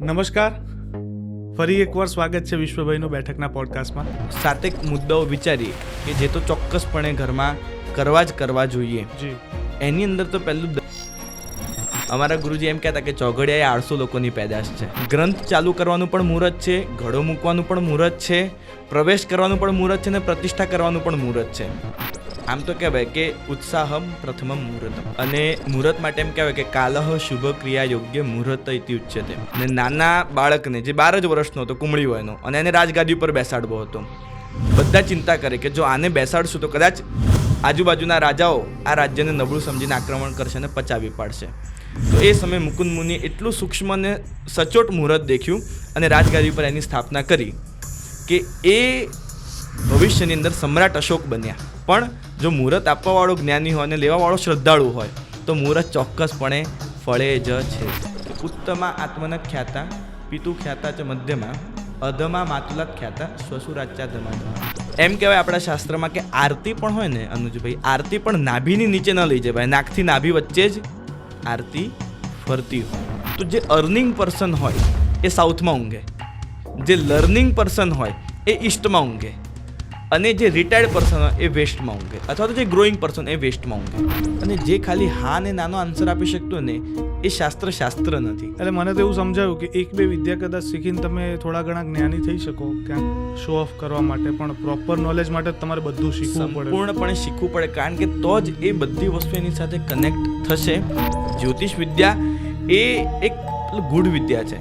નમસ્કાર, ફરી એકવાર સ્વાગત છે વિશ્વભાઈનું બેઠકના પોડકાસ્ટમાં. સાતેક મુદ્દાઓ વિચારીએ કે જે તો ચોક્કસપણે ઘરમાં કરવા જોઈએ. જી, એની અંદર તો પહેલું અમારા ગુરુજી એમ કહેતા કે ચોઘડિયા એ 800 લોકોની પેદાશ છે. ગ્રંથ ચાલુ કરવાનું પણ મુહૂર્ત છે, ઘડો મૂકવાનું પણ મુહૂર્ત છે, પ્રવેશ કરવાનું પણ મુહૂર્ત છે અને પ્રતિષ્ઠા કરવાનું પણ મુહૂર્ત છે. આમ તો કહેવાય કે ઉત્સાહમ પ્રથમમ મુહૂર્તમ, અને મુહૂર્ત માટે એમ કહેવાય કે કાલહ શુભ ક્રિયા યોગ્ય મુહૂર્ત ઇતિ ઉચ્યતે. અને નાના બાળકને જે 12 જ વર્ષનો હતો, કુમળી વયનો, અને એને રાજગાદી ઉપર બેસાડવો હતો. બધા ચિંતા કરે કે જો આને બેસાડશું તો કદાચ આજુબાજુના રાજાઓ આ રાજ્યને નબળું સમજીને આક્રમણ કરશે અને પચાવી પાડશે. તો એ સમયે મુકુંદ મુનિએ એટલું સૂક્ષ્મ અને સચોટ મુહૂર્ત દેખ્યું અને રાજગાદી પર એની સ્થાપના કરી કે એ ભવિષ્યની અંદર સમ્રાટ અશોક બન્યા. પણ જો મુહૂર્ત આપવાવાળો જ્ઞાની હોય અને લેવાવાળો શ્રદ્ધાળુ હોય તો મુહૂર્ત ચોક્કસપણે ફળે જ છે. ઉત્તમા આત્મન ખ્યાતા પિતુ ખ્યાતા ચ મધ્યમાં અધમા માતુલાત ખ્યાતા શ્વશુરાચ્યા ધમાધમા. એમ કહેવાય આપણા શાસ્ત્રમાં કે આરતી પણ હોય ને અનુજભાઈ, આરતી પણ નાભીની નીચે ન લઈ જાય ભાઈ, નાકથી નાભી વચ્ચે જ આરતી ફરતી હોય. તો જે અર્નિંગ પર્સન હોય એ સાઉથમાં ઊંઘે, જે લર્નિંગ પર્સન હોય એ ઈસ્ટમાં ઊંઘે, અને જે રિટાયર્ડ પર્સન હોય એ વેસ્ટમાં ઊંઘે, અથવા તો જે ગ્રોઈંગ પર્સન એ વેસ્ટમાં ઊંઘે. અને જે ખાલી હા ને નાનો આન્સર આપી શકતો ને એ શાસ્ત્ર નથી. એટલે મને તો એવું સમજાયું કે એક બે વિદ્યા કદાચ શીખીને તમે થોડા ઘણા જ્ઞાની થઈ શકો, ક્યાંક શો ઓફ કરવા માટે, પણ પ્રોપર નોલેજ માટે તમારે બધું શીખવું પડે, સંપૂર્ણપણે શીખવું પડે, કારણ કે તો જ એ બધી વસ્તુ એની સાથે કનેક્ટ થશે. જ્યોતિષ વિદ્યા એ એક ગૂઢ વિદ્યા છે,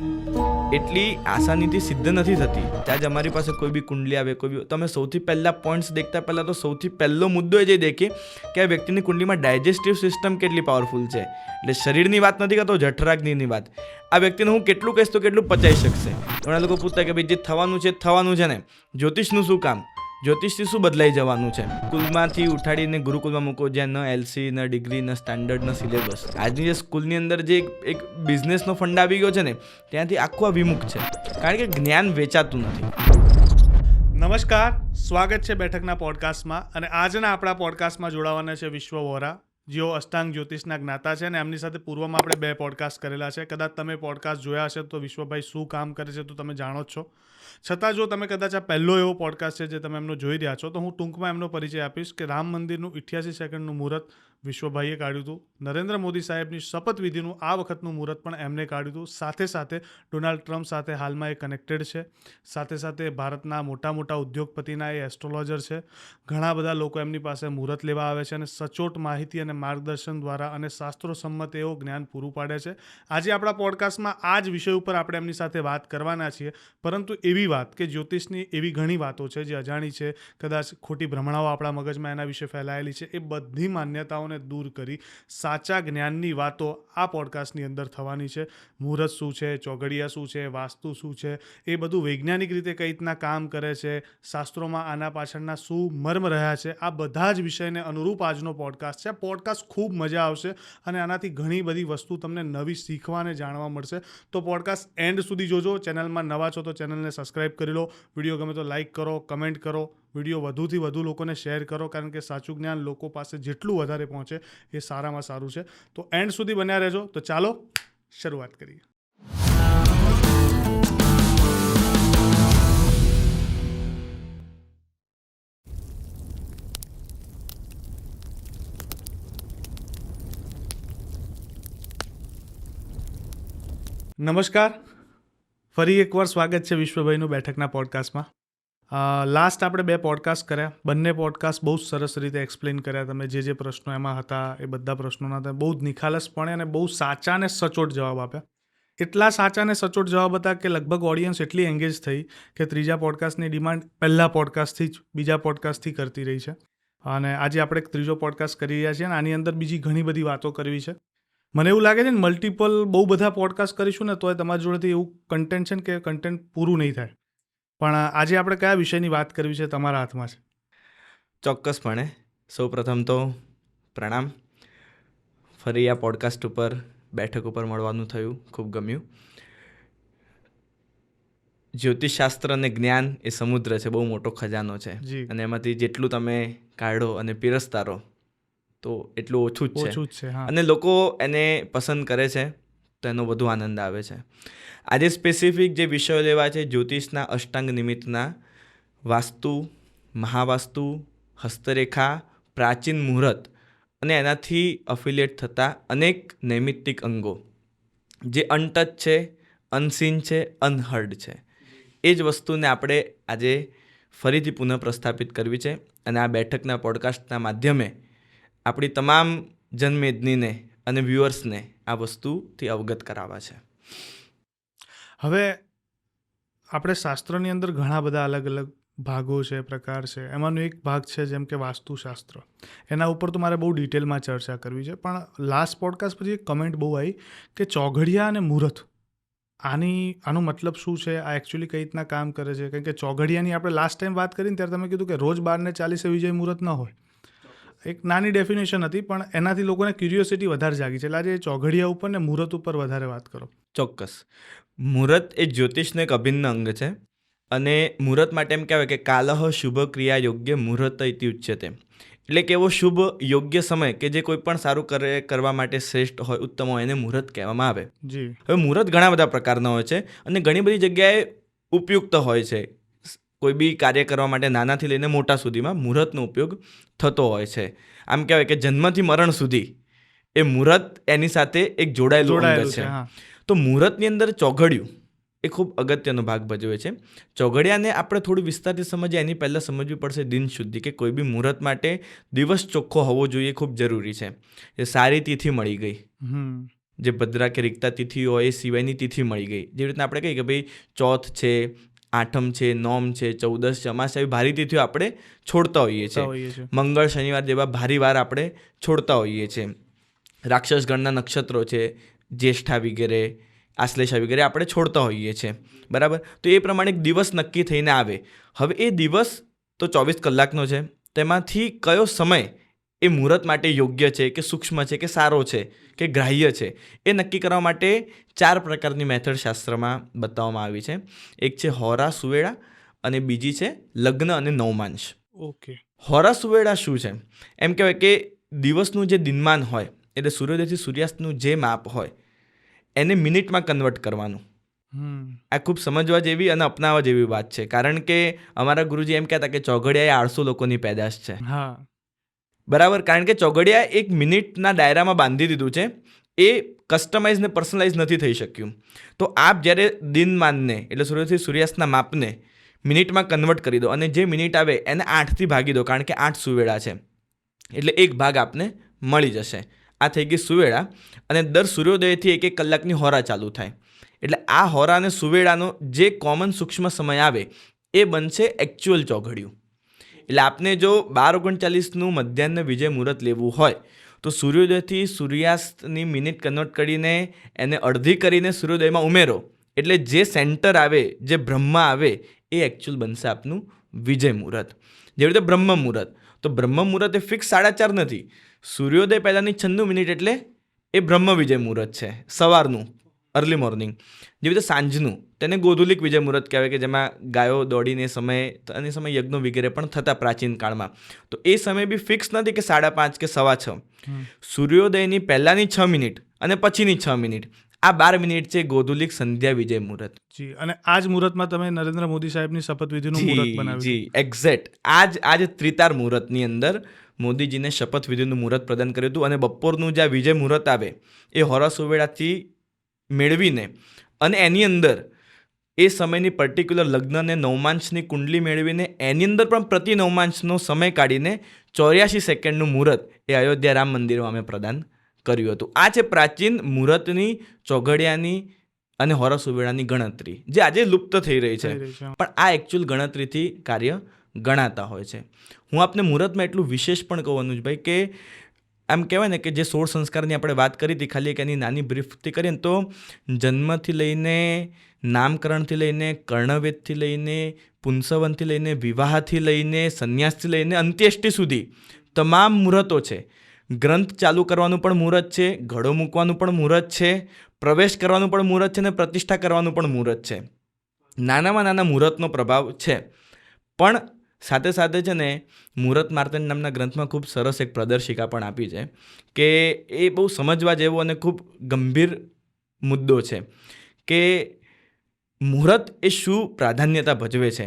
એટલી આસાનીથી સિદ્ધ નથી થતી. ત્યાં જ અમારી પાસે કોઈ બી કુંડલી આવે, કોઈ બી, તમે સૌથી પહેલાં પોઈન્ટ્સ દેખતા પહેલાં તો સૌથી પહેલો મુદ્દો એ જે દેખીએ કે આ વ્યક્તિની કુંડલીમાં ડાયજેસ્ટિવ સિસ્ટમ કેટલી પાવરફુલ છે. એટલે શરીરની વાત નથી કરતો, જઠરાગ્નિની વાત. આ વ્યક્તિને હું કેટલું કહીશ તો કેટલું પચાઈ શકશે. ઘણા લોકો પૂછતા કે ભાઈ જે થવાનું છે થવાનું છે ને, જ્યોતિષનું શું કામ? જ્યોતિષથી શું બદલાઈ જવાનું છે? સ્કૂલમાંથી ઉઠાડીને ગુરુકુલમાં મૂકો, જ્યાં ન એલસી, ન ડિગ્રી, ન સ્ટાન્ડર્ડ, ન સિલેબસ. આજની જે સ્કૂલની અંદર જે એક બિઝનેસનો ફંડ આવી ગયો છે ને, ત્યાંથી આખું આ વિમુખ છે, કારણ કે જ્ઞાન વેચાતું નથી. નમસ્કાર, સ્વાગત છે બેઠકના પોડકાસ્ટમાં. અને આજના આપણા પોડકાસ્ટમાં જોડાવાના છે વિશ્વ વોરા, જેઓ અષ્ટાંગ જ્યોતિષના જ્ઞાતા છે. અને એમની સાથે પૂર્વમાં આપણે 2 પોડકાસ્ટ કરેલા છે. કદાચ તમે પોડકાસ્ટ જોયા હશે તો વિશ્વભાઈ શું કામ કરે છે તો તમે જાણો જ છો. છતાં જો તમે કદાચ આ પહેલો એવો પોડકાસ્ટ છે જે તમે એમનો જોઈ રહ્યા છો, તો હું ટૂંકમાં એમનો પરિચય આપીશ કે રામ મંદિરનું 88 સેકન્ડનું મુહૂર્ત વિશ્વભાઈએ કાઢ્યું હતું. નરેન્દ્ર મોદી સાહેબની શપથવિધિનું આ વખતનું મુહૂર્ત પણ એમને કાઢ્યું હતું. સાથે સાથે ડોનાલ્ડ ટ્રમ્પ સાથે હાલમાં એ કનેક્ટેડ છે. સાથે સાથે ભારતના મોટા મોટા ઉદ્યોગપતિના એ એસ્ટ્રોલોજર છે. ઘણા બધા લોકો એમની પાસે મુહૂર્ત લેવા આવે છે અને સચોટ માહિતી અને માર્ગદર્શન દ્વારા અને શાસ્ત્રો સંમત એવો જ્ઞાન પૂરું પાડે છે. આજે આપણા પોડકાસ્ટમાં આ જ વિષય ઉપર આપણે એમની સાથે વાત કરવાના છીએ. પરંતુ એવી વાત કે જ્યોતિષની એવી ઘણી વાતો છે જે અજાણી છે, કદાચ ખોટી ભ્રમણાઓ આપણા મગજમાં એના વિશે ફેલાયેલી છે, એ બધી માન્યતાઓને દૂર કરી સાચા જ્ઞાનની વાતો આ પોડકાસ્ટની અંદર થવાની છે. મુહૂર્ત શું છે, ચોઘડિયા શું છે, વાસ્તુ શું છે, એ બધું વૈજ્ઞાનિક રીતે કઈ રીતના કામ કરે છે, શાસ્ત્રોમાં આના પાછળના શું મર્મ રહ્યા છે, આ બધા જ વિષયને અનુરૂપ આજનો પોડકાસ્ટ છે. પોડકાસ્ટ ખૂબ મજા આવશે અને આનાથી ઘણી બધી વસ્તુ તમને નવી શીખવા અને જાણવા મળશે. તો પોડકાસ્ટ એન્ડ સુધી જોજો. ચેનલમાં નવા છો તો ચેનલને સબસ્ક્રાઈબ કરી લો. વિડીયો ગમે તો લાઈક કરો, કમેન્ટ કરો, વિડીયો વધુથી વધુ લોકોને શેર કરો, કારણ કે સાચું જ્ઞાન લોકો પાસે જેટલું વધારે પહોંચે એ સારામાં સારું છે. તો એન્ડ સુધી બન્યા રહેજો. તો ચાલો શરૂઆત કરીએ. નમસ્કાર, ફરી એકવાર સ્વાગત છે વિશ્વભાઈનું બેઠકના પોડકાસ્ટમાં. લાસ્ટ આપણે 2 પોડકાસ્ટ કર્યા. બંને પોડકાસ્ટ બહુ સરસ રીતે એક્સપ્લેન કર્યા. તમે જે પ્રશ્નો એમાં હતા એ બધા પ્રશ્નોના તમે બહુ જ નિખાલસપણે અને બહુ સાચા અને સચોટ જવાબ આપ્યા. એટલા સાચા અને સચોટ જવાબ હતા કે લગભગ ઓડિયન્સ એટલી એન્ગેજ થઈ કે ત્રીજા પોડકાસ્ટની ડિમાન્ડ પહેલા પોડકાસ્ટથી જ, બીજા પોડકાસ્ટથી કરતી રહી છે. અને આજે આપણે એક ત્રીજો પોડકાસ્ટ કરી રહ્યા છીએ અને આની અંદર બીજી ઘણી બધી વાતો કરવી છે. મને એવું લાગે છે ને, મલ્ટિપલ બહુ બધા પોડકાસ્ટ કરીશું ને તોય તમારી જોડેથી એવું કન્ટેન્ટ છે ને કે કન્ટેન્ટ પૂરું નહીં થાય. પણ આજે આપણે કયા વિષયની વાત કરવી છે તમારા હાથમાં છે. ચોક્કસપણે સૌ પ્રથમ તો પ્રણામ. ફરી આ પોડકાસ્ટ ઉપર, બેઠક ઉપર મળવાનું થયું, ખૂબ ગમ્યું. જ્યોતિષશાસ્ત્ર અને જ્ઞાન એ સમુદ્ર છે, બહુ મોટો ખજાનો છે, અને એમાંથી જેટલું તમે કાઢો અને પીરસતા રહો તો એટલું ઓછું જ છે. અને લોકો એને પસંદ કરે છે, તો એનો વધુ આનંદ આવે છે. આજે સ્પેસિફિક જે વિષયો લેવા છે જ્યોતિષના અષ્ટાંગ નિમિત્તના વાસ્તુ, મહાવાસ્તુ, હસ્તરેખા, પ્રાચીન મુહૂર્ત અને એનાથી અફિલિએટ થતા અનેક નૈમિત્તિક અંગો જે અનટચ છે, અનસીન છે, અનહર્ડ છે. એ જ વસ્તુને આપણે આજે ફરીથી પુનઃ પ્રસ્થાપિત કરવી છે અને આ બેઠકના પોડકાસ્ટના માધ્યમે આપણી તમામ જનમેદનીને અને વ્યુઅર્સને આ વસ્તુથી અવગત કરાવવા છે. હવે આપણે શાસ્ત્રની અંદર ઘણા બધા અલગ અલગ ભાગો છે, પ્રકાર છે. એમાંનો એક ભાગ છે જેમ કે વાસ્તુશાસ્ત્ર. એના ઉપર તો મારે બહુ ડિટેલમાં ચર્ચા કરવી છે, પણ લાસ્ટ પોડકાસ્ટ પછી એક કમેન્ટ બહુ આવી કે ચોઘડિયા અને મુહૂર્ત આનો મતલબ શું છે, આ એકચ્યુઅલી કઈ રીતના કામ કરે છે. કારણ કે ચોઘડિયાની આપણે લાસ્ટ ટાઈમ વાત કરીને ત્યારે તમે કીધું કે રોજ 12:40 વિજય મુહૂર્ત ન હોય. એક નાની ડેફિનેશન હતી, પણ એનાથી લોકોને ક્યુરિયોસિટી વધારે જાગી છે. એટલે આજે ચોઘડિયા ઉપર ને મુહૂર્ત ઉપર વધારે વાત કરો. ચોક્કસ. મુહૂર્ત એ જ્યોતિષનું એક અભિન્ન અંગ છે અને મુહૂર્ત માટે એમ કહેવાય કે કાલઃ શુભ ક્રિયા યોગ્ય મુહૂર્ત ઇતિ ઉચ્યતે. એટલે કે એવો શુભ યોગ્ય સમય કે જે કોઈ પણ સારું કરવા માટે શ્રેષ્ઠ હોય, ઉત્તમ હોય, એને મુહૂર્ત કહેવામાં આવે. જી. હવે મુહૂર્ત ઘણા બધા પ્રકારના હોય છે અને ઘણી બધી જગ્યાએ ઉપયુક્ત હોય છે. કોઈ બી કાર્ય કરવા માટે નાનાથી લઈને મોટા સુધીમાં મુહૂર્તનો ઉપયોગ થતો હોય છે. આમ કહેવાય કે જન્મથી મરણ સુધી એ મુહૂર્ત એની સાથે એક જોડાયેલું અંગ છે. તો મુહૂર્તની અંદર ચોઘડિયું એ ખૂબ અગત્યનો ભાગ ભજવે છે. ચોઘડિયાને આપણે થોડું વિસ્તારથી સમજીએ એની પહેલાં સમજવી પડશે દિન શુદ્ધિ, કે કોઈ બી મુહૂર્ત માટે દિવસ ચોખ્ખો હોવો જોઈએ, ખૂબ જરૂરી છે. એ સારી તિથિ મળી ગઈ, જે ભદ્રા કે રિક્તા તિથિ હોય એ સિવાયની તિથિ મળી ગઈ. જેવી રીતના આપણે કહીએ કે ભાઈ ચોથ છે, આઠમ છે, નોમ છે, 14 અમાસ એવી ભારી તિથિઓ આપણે છોડતા હોઈએ છીએ. મંગળ, શનિવાર જેવા ભારી વાર આપણે છોડતા હોઈએ છીએ. રાક્ષસ ગણના નક્ષત્રો છે, જ્યેષ્ઠા વગેરે, આશ્લેષા વગેરે આપણે છોડતા હોઈએ છીએ. બરાબર. તો એ પ્રમાણે એક દિવસ નક્કી થઈને આવે. હવે એ દિવસ તો 24 કલાકનો છે, તેમાંથી કયો સમય એ મુહૂર્ત માટે યોગ્ય છે કે સૂક્ષ્મ છે કે સારો છે કે ગ્રાહ્ય છે, એ નક્કી કરવા માટે 4 પ્રકારની મેથડ શાસ્ત્રમાં બતાવવામાં આવી છે. એક છે હોરા સુવેળા અને બીજી છે લગ્ન અને નવમાંશ. ઓકે. હોરા સુવેળા શું છે? એમ કહેવાય કે દિવસનું જે દિનમાન હોય, એટલે સૂર્યોદયથી સૂર્યાસ્તનું જે માપ હોય એને મિનિટમાં કન્વર્ટ કરવાનું. આ ખૂબ સમજવા જેવી અને અપનાવવા જેવી વાત છે. કારણ કે અમારા ગુરુજી એમ કહેતા કે ચોઘડિયા એ 800 લોકોની પેદાશ છે. બરાબર. કારણ કે ચોઘડિયા એક મિનિટના દાયરામાં બાંધી દીધું છે. એ કસ્ટમાઇઝ ને પર્સનલાઇઝ નથી થઈ શક્યું. તો આપ જ્યારે દિનમાનને એટલે સૂર્યથી સૂર્યાસ્તના માપને મિનિટમાં કન્વર્ટ કરી દો અને જે મિનિટ આવે એને 8થી ભાગી દો, કારણ કે 8 સુવેળા છે, એટલે એક ભાગ આપને મળી જશે. આ થઈ ગઈ સુવેળા. અને દર સૂર્યોદયથી 1-1 કલાકની હોરા ચાલુ થાય. એટલે આ હોરા અને સુવેળાનો જે કોમન સૂક્ષ્મ સમય આવે એ બનશે એકચ્યુઅલ ચોઘડિયું. એટલે આપને જો 12:39નું મધ્યાહ્ન વિજય મુહૂર્ત લેવું હોય તો સૂર્યોદયથી સૂર્યાસ્તની મિનિટ કન્વર્ટ કરીને એને અડધી કરીને સૂર્યોદયમાં ઉમેરો, એટલે જે સેન્ટર આવે, જે બ્રહ્મ આવે, એ એકચ્યુઅલ બનશે આપનું વિજય મુહૂર્ત. જેવી રીતે બ્રહ્મ મુહૂર્ત, તો બ્રહ્મ મુહૂર્ત એ ફિક્સ 4:30 નથી. સૂર્યોદય પહેલાંની 96 મિનિટ એટલે એ બ્રહ્મ વિજય મુહૂર્ત છે, સવારનું, અર્લી મોર્નિંગ. જેવી રીતે સાંજનું તેને ગોધુલિક વિજય મુહૂર્ત કહેવાય, કે જેમાં ગાયો દોડીને સમય યજ્ઞો વગેરે પણ થતા પ્રાચીન કાળમાં. તો એ સમય બી ફિક્સ નથી કે 5:30 કે 6:15. સૂર્યોદયની પહેલાંની 6 મિનિટ અને પછીની 6 મિનિટ, આ 12 મિનિટ છે ગોધુલિક સંધ્યા વિજય મુહૂર્ત. જી. અને આ જ મુહૂર્તમાં તમે નરેન્દ્ર મોદી સાહેબની શપથવિધિનું મુહૂર્ત બનાવ્યું. જી, એક્ઝેક્ટ. આજ ત્રિતાર મુહૂર્તની અંદર મોદીજીને શપથવિધિનું મુહૂર્ત પ્રદાન કર્યું હતું. અને બપોરનું જે વિજય મુહૂર્ત આવે એ હોરા સુવેળાથી મેળવીને અને એની અંદર એ સમયની પર્ટિક્યુલર લગ્ન અને નવમાંશની કુંડલી મેળવીને એની અંદર પણ પ્રતિ નવમાંશનો સમય કાઢીને 84 સેકન્ડનું મુહૂર્ત એ અયોધ્યા રામ મંદિરમાં અમે પ્રદાન કર્યું હતું. આ છે પ્રાચીન મુહૂર્તની, ચોઘડિયાની અને હોરા સુવેળાની ગણતરી, જે આજે લુપ્ત થઈ રહી છે, પણ આ એકચ્યુઅલ ગણતરીથી કાર્ય ગણાતા હોય છે. હું આપને મુહૂર્તમાં એટલું વિશેષ પણ કહું અનુજભાઈ, કે આમ કહેવાય ને કે જે 16 સંસ્કારની આપણે વાત કરી હતી, ખાલી એક એની નાની બ્રીફથી કરીએ ને તો જન્મથી લઈને નામકરણથી લઈને કર્ણવેદથી લઈને પુંસવનથી લઈને વિવાહથી લઈને સંન્યાસથી લઈને અંત્યેષ્ટિ સુધી તમામ મુહૂર્તો છે. ગ્રંથ ચાલુ કરવાનું પણ મુહૂર્ત છે, ઘડો મૂકવાનું પણ મુહૂર્ત છે, પ્રવેશ કરવાનું પણ મુહૂર્ત છે અને પ્રતિષ્ઠા કરવાનું પણ મુહૂર્ત છે. નાનામાં નાના મુહૂર્તનો પ્રભાવ છે. પણ સાથે સાથે છે ને મુહૂર્ત માર્તંડ નામના ગ્રંથમાં ખૂબ સરસ એક પ્રદર્શિકા પણ આપી છે, કે એ બહુ સમજવા જેવું અને ખૂબ ગંભીર મુદ્દો છે કે મુહૂર્ત એ શું પ્રાધાન્યતા ભજવે છે.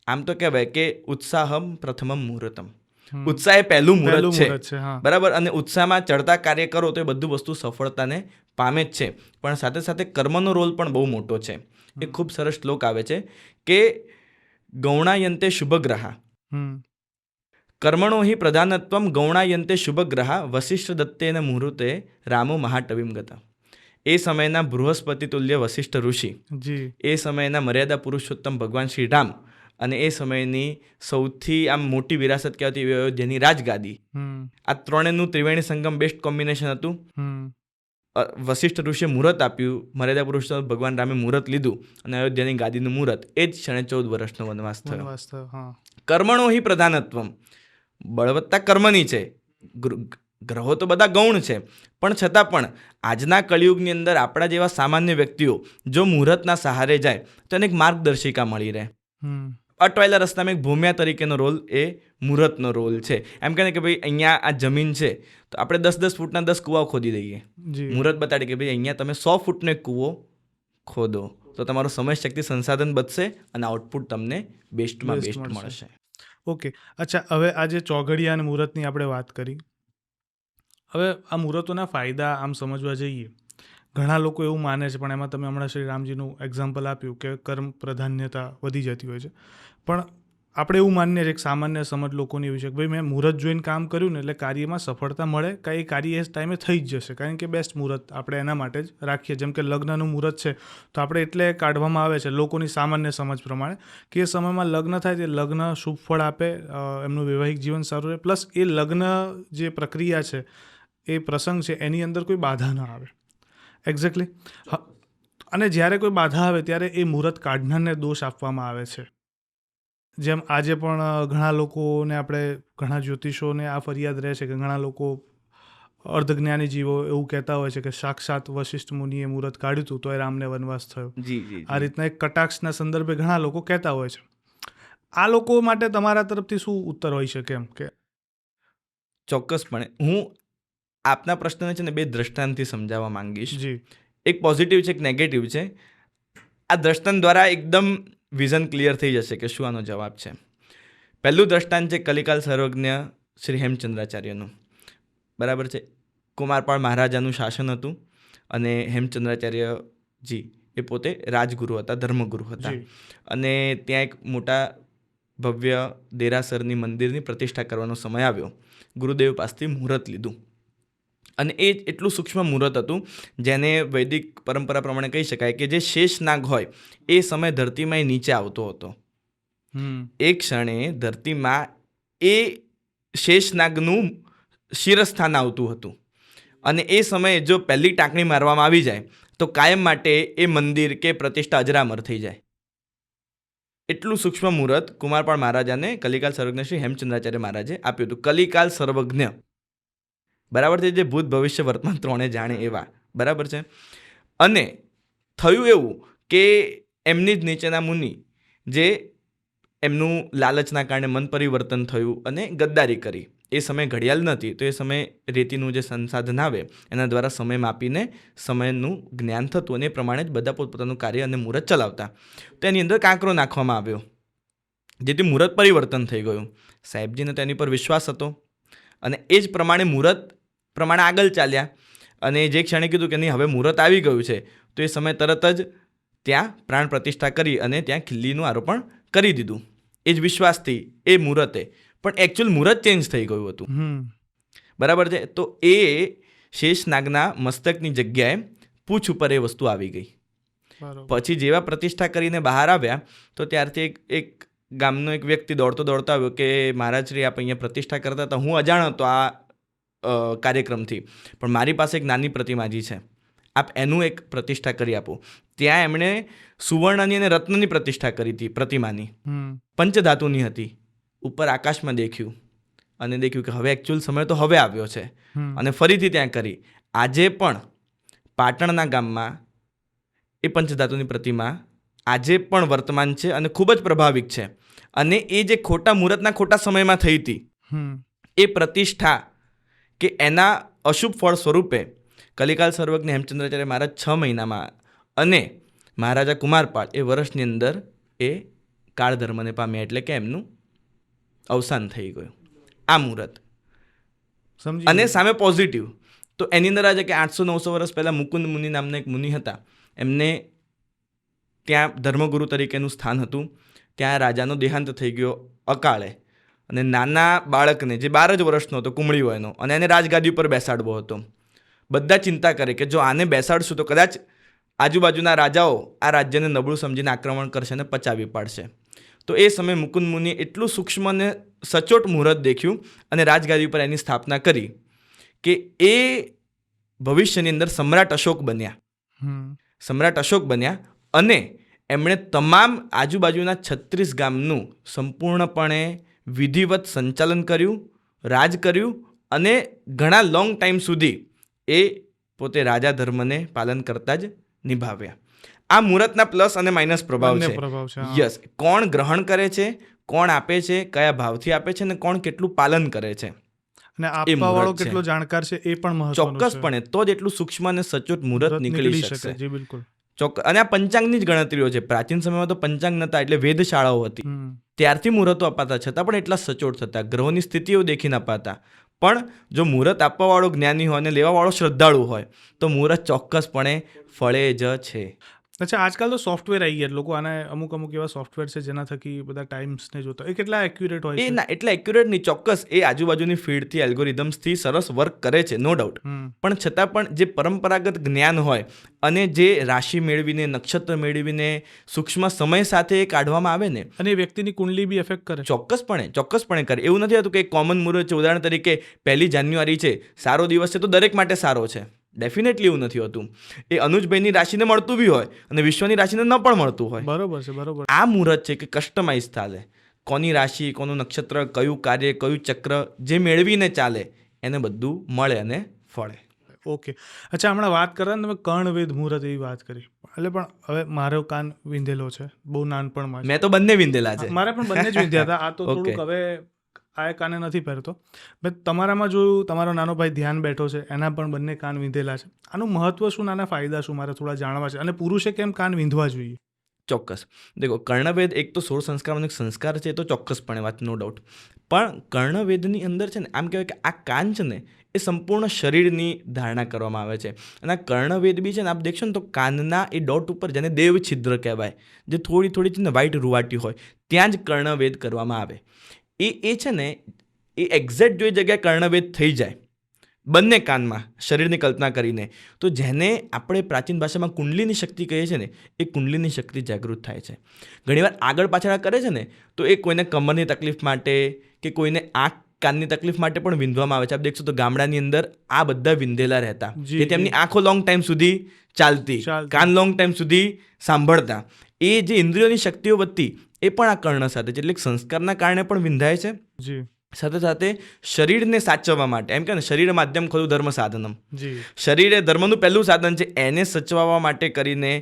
આમ તો કહેવાય કે ઉત્સાહમ પ્રથમમ મુહૂર્તમ. ઉત્સાહ એ પહેલું મુહૂર્ત છે, બરાબર. અને ઉત્સાહમાં ચડતા કાર્ય કરો તો એ બધું વસ્તુ સફળતાને પામે જ છે. પણ સાથે સાથે કર્મનો રોલ પણ બહુ મોટો છે. એ ખૂબ સરસ શ્લોક આવે છે કે ગૌણાયંતે શુભગ્રહા કર્મણો હિ પ્રધાનત્વમ ગૌણાયંતે શુભગ્રહા વસિષ્ઠ દત્તેન મુહૂર્તે રામો મહાટવીમ ગતા. એ સમયના બૃહસ્પતિ તુલ્ય વસિષ્ઠ ઋષિ, એ સમયના મર્યાદા પુરુષોત્તમ ભગવાન શ્રી રામ, અને એ સમયની સૌથી આમ મોટી વિરાસત કહેવાતી એવી અયોધ્યાની રાજગાદી, આ ત્રણેયનું ત્રિવેણી સંગમ બેસ્ટ કોમ્બિનેશન હતું. વસિષ્ઠ ઋષિએ મુહૂર્ત આપ્યું, મર્યાદા પુરુષોત્તમ ભગવાન રામે મુહૂર્ત લીધું, અને અયોધ્યાની ગાદીનું મુહૂર્ત, એ જ ક્ષણે 14 વર્ષનો વનવાસ થયો. કર્મણો હિ પ્રધાનત્વમ, બળવત્તા કર્મની છે. ગ્રહો તો બધા ગૌણ છે, પણ છતાં પણ આજના કળિયુગની અંદર આપણા જેવા સામાન્ય વ્યક્તિઓ જો મુહૂર્તના સહારે જાય તો એને એક માર્ગદર્શિકા મળી રહે. અટવાયેલા રસ્તામાં એક ભૂમ્યા તરીકેનો રોલ એ મુહૂર્તનો રોલ છે. એમ કહે કે ભાઈ અહીંયા આ જમીન છે તો આપણે 10-10 ફૂટના 10 કૂવાઓ ખોદી દઈએ. મુહૂર્ત બતાડે કે ભાઈ અહીંયા તમે 100 ફૂટનો એક કૂવો ખોદો તો તમારો સમય શક્તિ સંસાધન બચશે અને આઉટપુટ તમને બેસ્ટમાં બેસ્ટ મળશે. ઓકે, અચ્છા, હવે આ જે ચોઘડિયા અને મુહૂર્તની આપણે વાત કરી, હવે આ મુહૂર્તોના ફાયદા આમ સમજવા જઈએ, ઘણા લોકો એવું માને છે, પણ એમાં તમે હમણાં શ્રી રામજીનું એક્ઝામ્પલ આપ્યું કે કર્મ પ્રાધાન્યતા વધી જતી હોય છે. પણ આપણે એવું માનીએ છીએ કે સામાન્ય સમજ લોકોની એવી છે કે ભાઈ મેં મુહૂર્ત જોઈને કામ કર્યું ને એટલે કાર્યમાં સફળતા મળે, કાંઈ કાર્ય એ ટાઈમે થઈ જ જશે, કારણ કે બેસ્ટ મુહૂર્ત આપણે એના માટે જ રાખીએ. જેમ કે લગ્નનું મુહૂર્ત છે તો આપણે એટલે કાઢવામાં આવે છે લોકોની સામાન્ય સમજ પ્રમાણે કે એ સમયમાં લગ્ન થાય તે લગ્ન શુભ ફળ આપે, એમનું વૈવાહિક જીવન સારું રહે, પ્લસ એ લગ્ન જે પ્રક્રિયા છે, એ પ્રસંગ છે, એની અંદર કોઈ બાધા ન આવે. એક્ઝેક્ટલી. અને જ્યારે કોઈ બાધા આવે ત્યારે એ મુહૂર્ત કાઢનારને દોષ આપવામાં આવે છે. જેમ આજે પણ ઘણા લોકોને આપણે, ઘણા જ્યોતિષોને આ ફરિયાદ રહે છે કે ઘણા લોકો અર્ધજ્ઞાની જીવો એવું કહેતા હોય છે કે સાક્ષાત વશિષ્ઠ મુનિએ મુહૂર્ત કાઢ્યું હતું તો એ રામને વનવાસ થયો. આ રીતના એક કટાક્ષના સંદર્ભે ઘણા લોકો કહેતા હોય છે. આ લોકો માટે તમારા તરફથી શું ઉત્તર હોઈ શકે? એમ કે ચોક્કસપણે હું આપના પ્રશ્નને છે ને 2 દ્રષ્ટાંતથી સમજાવવા માંગીશ. એક પોઝિટિવ છે, એક નેગેટિવ છે. આ દ્રષ્ટાંત દ્વારા એકદમ વિઝન ક્લિયર થઈ જશે કે શું આનો જવાબ છે. પહેલું દ્રષ્ટાંત છે કલિકાલ સર્વજ્ઞ શ્રી હેમચંદ્રાચાર્યનું. બરાબર છે. કુમારપાળ મહારાજાનું શાસન હતું અને હેમચંદ્રાચાર્યજી એ પોતે રાજગુરુ હતા, ધર્મગુરુ હતા. અને ત્યાં એક મોટા ભવ્ય દેરાસરની મંદિરની પ્રતિષ્ઠા કરવાનો સમય આવ્યો. ગુરુદેવ પાસેથી મુહૂર્ત લીધું અને એ એટલું સૂક્ષ્મ મુહૂર્ત હતું જેને વૈદિક પરંપરા પ્રમાણે કહી શકાય કે જે શેષનાગ હોય એ સમય ધરતીમાં એ નીચે આવતો હતો. એ ક્ષણે ધરતીમાં એ શેષનાગનું શિરસ્થાન આવતું હતું અને એ સમયે જો પહેલી ટાંકણી મારવામાં આવી જાય તો કાયમ માટે એ મંદિર કે પ્રતિષ્ઠા અજરામર થઈ જાય. એટલું સૂક્ષ્મ મુહૂર્ત કુમારપાળ મહારાજાને કલિકાલ સર્વજ્ઞ શ્રી હેમચંદ્રાચાર્ય મહારાજે આપ્યું હતું. કલિકાલ સર્વજ્ઞ, બરાબર છે, જે ભૂત ભવિષ્ય વર્તમાન ત્રણે જાણે એવા. બરાબર છે. અને થયું એવું કે એમની જ નીચેના મુનિ જે એમનું લાલચના કારણે મન પરિવર્તન થયું અને ગદ્દારી કરી. એ સમયે ઘડિયાળ નથી તો એ સમયે રેતીનું જે સંસાધન આવે એના દ્વારા સમય માપીને સમયનું જ્ઞાન થતું અને એ પ્રમાણે જ બધા પોતપોતાનું કાર્ય અને મુહૂર્ત ચલાવતા. તો એની અંદર કાંકરો નાખવામાં આવ્યો જેથી મુહૂર્ત પરિવર્તન થઈ ગયું. સાહેબજીને તેની પર વિશ્વાસ હતો અને એ જ પ્રમાણે મુહૂર્ત પ્રમાણે આગળ ચાલ્યા અને જે ક્ષણે કીધું કે નહીં હવે મુહૂર્ત આવી ગયું છે તો એ સમય તરત જ ત્યાં પ્રાણ પ્રતિષ્ઠા કરી અને ત્યાં ખીલ્લીનું આરોપણ કરી દીધું. એ જ વિશ્વાસથી એ મુહૂર્તે, પણ એકચ્યુઅલ મુહૂર્ત ચેન્જ થઈ ગયું હતું. બરાબર છે. તો એ શેષનાગના મસ્તકની જગ્યાએ પૂંછ ઉપર એ વસ્તુ આવી ગઈ. પછી જેવા પ્રતિષ્ઠા કરીને બહાર આવ્યા તો ત્યારથી એક ગામનો એક વ્યક્તિ દોડતો આવ્યો કે મહારાજશ્રી આપ અહીંયા પ્રતિષ્ઠા કરતા હતા, હું અજાણ હતો આ કાર્યક્રમથી, પણ મારી પાસે એક નાની પ્રતિમાજી છે, આપ એનું એક પ્રતિષ્ઠા કરી આપો. ત્યાં એમણે સુવર્ણની અને રત્નની પ્રતિષ્ઠા કરી હતી. પ્રતિમાની પંચધાતુની હતી. ઉપર આકાશમાં દેખ્યું અને દેખ્યું કે હવે એકચ્યુઅલ સમય તો હવે આવ્યો છે અને ફરીથી ત્યાં કરી. આજે પણ પાટણના ગામમાં એ પંચધાતુની પ્રતિમા આજે પણ વર્તમાન છે અને ખૂબ જ પ્રભાવિક છે. અને એ જે ખોટા મુહૂર્તના ખોટા સમયમાં થઈ હતી એ પ્રતિષ્ઠા કે એના અશુભ ફળ સ્વરૂપે કલિકાલ સર્વજ્ઞ હેમચંદ્રાચાર્ય મહારાજ 6 મહિનામાં અને મહારાજા કુમારપાળ એ વર્ષની અંદર એ કાળ ધર્મને પામ્યા, એટલે કે એમનું અવસાન થઈ ગયું. આ મુહૂર્ત સમજી અને સામે પોઝિટિવ તો એની અંદર આ છે કે 800-900 વર્ષ પહેલાં મુકુંદ મુનિ નામના એક મુનિ હતા. એમને ત્યાં ધર્મગુરુ તરીકેનું સ્થાન હતું. ત્યાં રાજાનો દેહાંત થઈ ગયો અકાળે, અને નાના બાળકને જે 12 જ વર્ષનો હતો, કુમળી વયનો, અને એને રાજગાદી ઉપર બેસાડવો હતો. બધા ચિંતા કરે કે જો આને બેસાડશું તો કદાચ આજુબાજુના રાજાઓ આ રાજ્યને નબળું સમજીને આક્રમણ કરશે અને પચાવી પાડશે. તો એ સમયે મુકુંદ મુનિએ એટલું સૂક્ષ્મ અને સચોટ મુહૂર્ત દેખ્યું અને રાજગાદી પર એની સ્થાપના કરી કે એ ભવિષ્યની અંદર સમ્રાટ અશોક બન્યા અને એમણે તમામ આજુબાજુના 36 ગામનું સંપૂર્ણપણે વિધિવત સંચાલન કર્યું, રાજ કર્યું, અને ઘણા લોંગ ટાઈમ સુધી એ પોતે રાજા ધર્મને પાલન કરતા જ નિભાવ્યા. આ મુહૂર્તના પ્લસ અને માઇનસ પ્રભાવ છે. યસ, કોણ ગ્રહણ કરે છે, કોણ આપે છે, કયા ભાવથી આપે છે, અને કોણ કેટલું પાલન કરે છે, અને આપવા વાળો કેટલો જાણકાર છે એ પણ મહત્વનું છે. ચોક્કસપણે તો જ એટલું સૂક્ષ્મ અને સચોટ મુહૂર્ત નીકળી શકશે. જી બિલકુલ. અને આ પંચાંગની જ ગણતરીઓ છે. પ્રાચીન સમયમાં તો પંચાંગ નતા, એટલે વેધશાળાઓ હતી, ત્યારથી મુહૂર્તો અપાતા, છતાં પણ એટલા સચોટ થતા, ગ્રહોની સ્થિતિઓ દેખીને અપાતા. પણ જો મુહૂર્ત આપવાવાળો જ્ઞાની હોય અને લેવાવાળો શ્રદ્ધાળુ હોય તો મુહૂર્ત ચોક્કસપણે ફળે જ છે. અચ્છા, આજકાલ તો સોફ્ટવેર આવી ગયા, લોકો આને અમુક એવા સોફ્ટવેર છે જેના થકી બધા ટાઈમ્સને જોતા, એ કેટલા એક્યુરેટ હોય છે? એ ના એટલા એક્યુરેટ નહીં, ચોક્કસ એ આજુબાજુની ફીડથી એલ્ગોરિધમ્સથી સરસ વર્ક કરે છે, નો ડાઉટ. પણ છતાં પણ જે પરંપરાગત જ્ઞાન હોય અને જે રાશિ મેળવીને, નક્ષત્ર મેળવીને સૂક્ષ્મ સમય સાથે એ કાઢવામાં આવે ને, અને એ વ્યક્તિની કુંડલી બી એફેક્ટ કરે. ચોક્કસપણે કરે. એવું નથી હોતું કે કોમન મુહૂર્ત છે, ઉદાહરણ તરીકે 1 જાન્યુઆરી છે, સારો દિવસ છે તો દરેક માટે સારો છે. ડેફિનેટલી એવું નથી હોતું. એ અનુજભાઈની રાશિને મળતું બી હોય અને વિશ્વની રાશિને ન પણ મળતું હોય. બરોબર છે. આ મુહૂર્ત છે કે કસ્ટમાઇઝ ચાલે, કોની રાશિ, કોનું નક્ષત્ર, કયું કાર્ય, કયું ચક્ર જે મેળવીને ચાલે એને બધું મળે અને ફળે. ઓકે. અચ્છા, હમણાં વાત કરવા ને તમે કર્ણવેદ મુહૂર્ત એવી વાત કરી, એટલે પણ હવે મારો કાન વિંધેલો છે બહુ નાનપણમાં. મેં તો બંને વિંધેલા છે. મારે પણ બંને જ વિંધ્યા હતા. આ તો થોડુંક હવે આ કાને નથી પહેરતો. મેં તમારામાં જોયું, તમારો નાનો ભાઈ ધ્યાન બેઠો છે, એના પણ બંને કાન વિંધેલા છે. આનું મહત્વ શું, નાના ફાયદા શું, મારે થોડા જાણવા છે, અને પુરુષે કેમ કાન વિંધવા જોઈએ? ચોક્કસ. દેખો, કર્ણવેદ એક તો 16 સંસ્કારનો એક સંસ્કાર છે, એ તો ચોક્કસપણે વાત, નો ડાઉટ. પણ કર્ણવેદની અંદર છે ને, આમ કહેવાય કે આ કાન છે ને એ સંપૂર્ણ શરીરની ધારણા કરવામાં આવે છે. અને આ કર્ણવેદ બી છે ને, આપ દેખશો ને તો કાનના એ ડોટ ઉપર, જેને દેવ છિદ્ર કહેવાય, જે થોડી છે ને વ્હાઈટ રૂવાટી હોય, ત્યાં જ કર્ણવેદ કરવામાં આવે. એ છે ને એ એક્ઝેક્ટ જો એ જગ્યાએ કર્ણવેદ થઈ જાય બંને કાનમાં, શરીરની કલ્પના કરીને, તો જેને આપણે પ્રાચીન ભાષામાં કુંડલીની શક્તિ કહીએ છીએ ને, એ કુંડલીની શક્તિ જાગૃત થાય છે. ઘણીવાર આગળ પાછળ કરે છે ને તો એ કોઈને કમરની તકલીફ માટે કે કોઈને આંખ કાનની તકલીફ માટે પણ વિંધવામાં આવે છે. આપ દેખશો તો ગામડાની અંદર આ બધા વિંધેલા રહેતા, જે તેમની આંખો લોંગ ટાઈમ સુધી ચાલતી, કાન લોંગ ટાઈમ સુધી સાંભળતા. એ જે ઇન્દ્રિયોની શક્તિઓ વધતી એ પણ આ કર્ણ સાથે છે, એટલે સંસ્કારના કારણે પણ વિંધાય છે. સાથે સાથે શરીરને સાચવવા માટે, એમ કે ને શરીર માધ્યમ ખલું ધર્મ સાધનમ, શરીર એ ધર્મનું પહેલું સાધન છે. એને સચવાવા માટે કરીને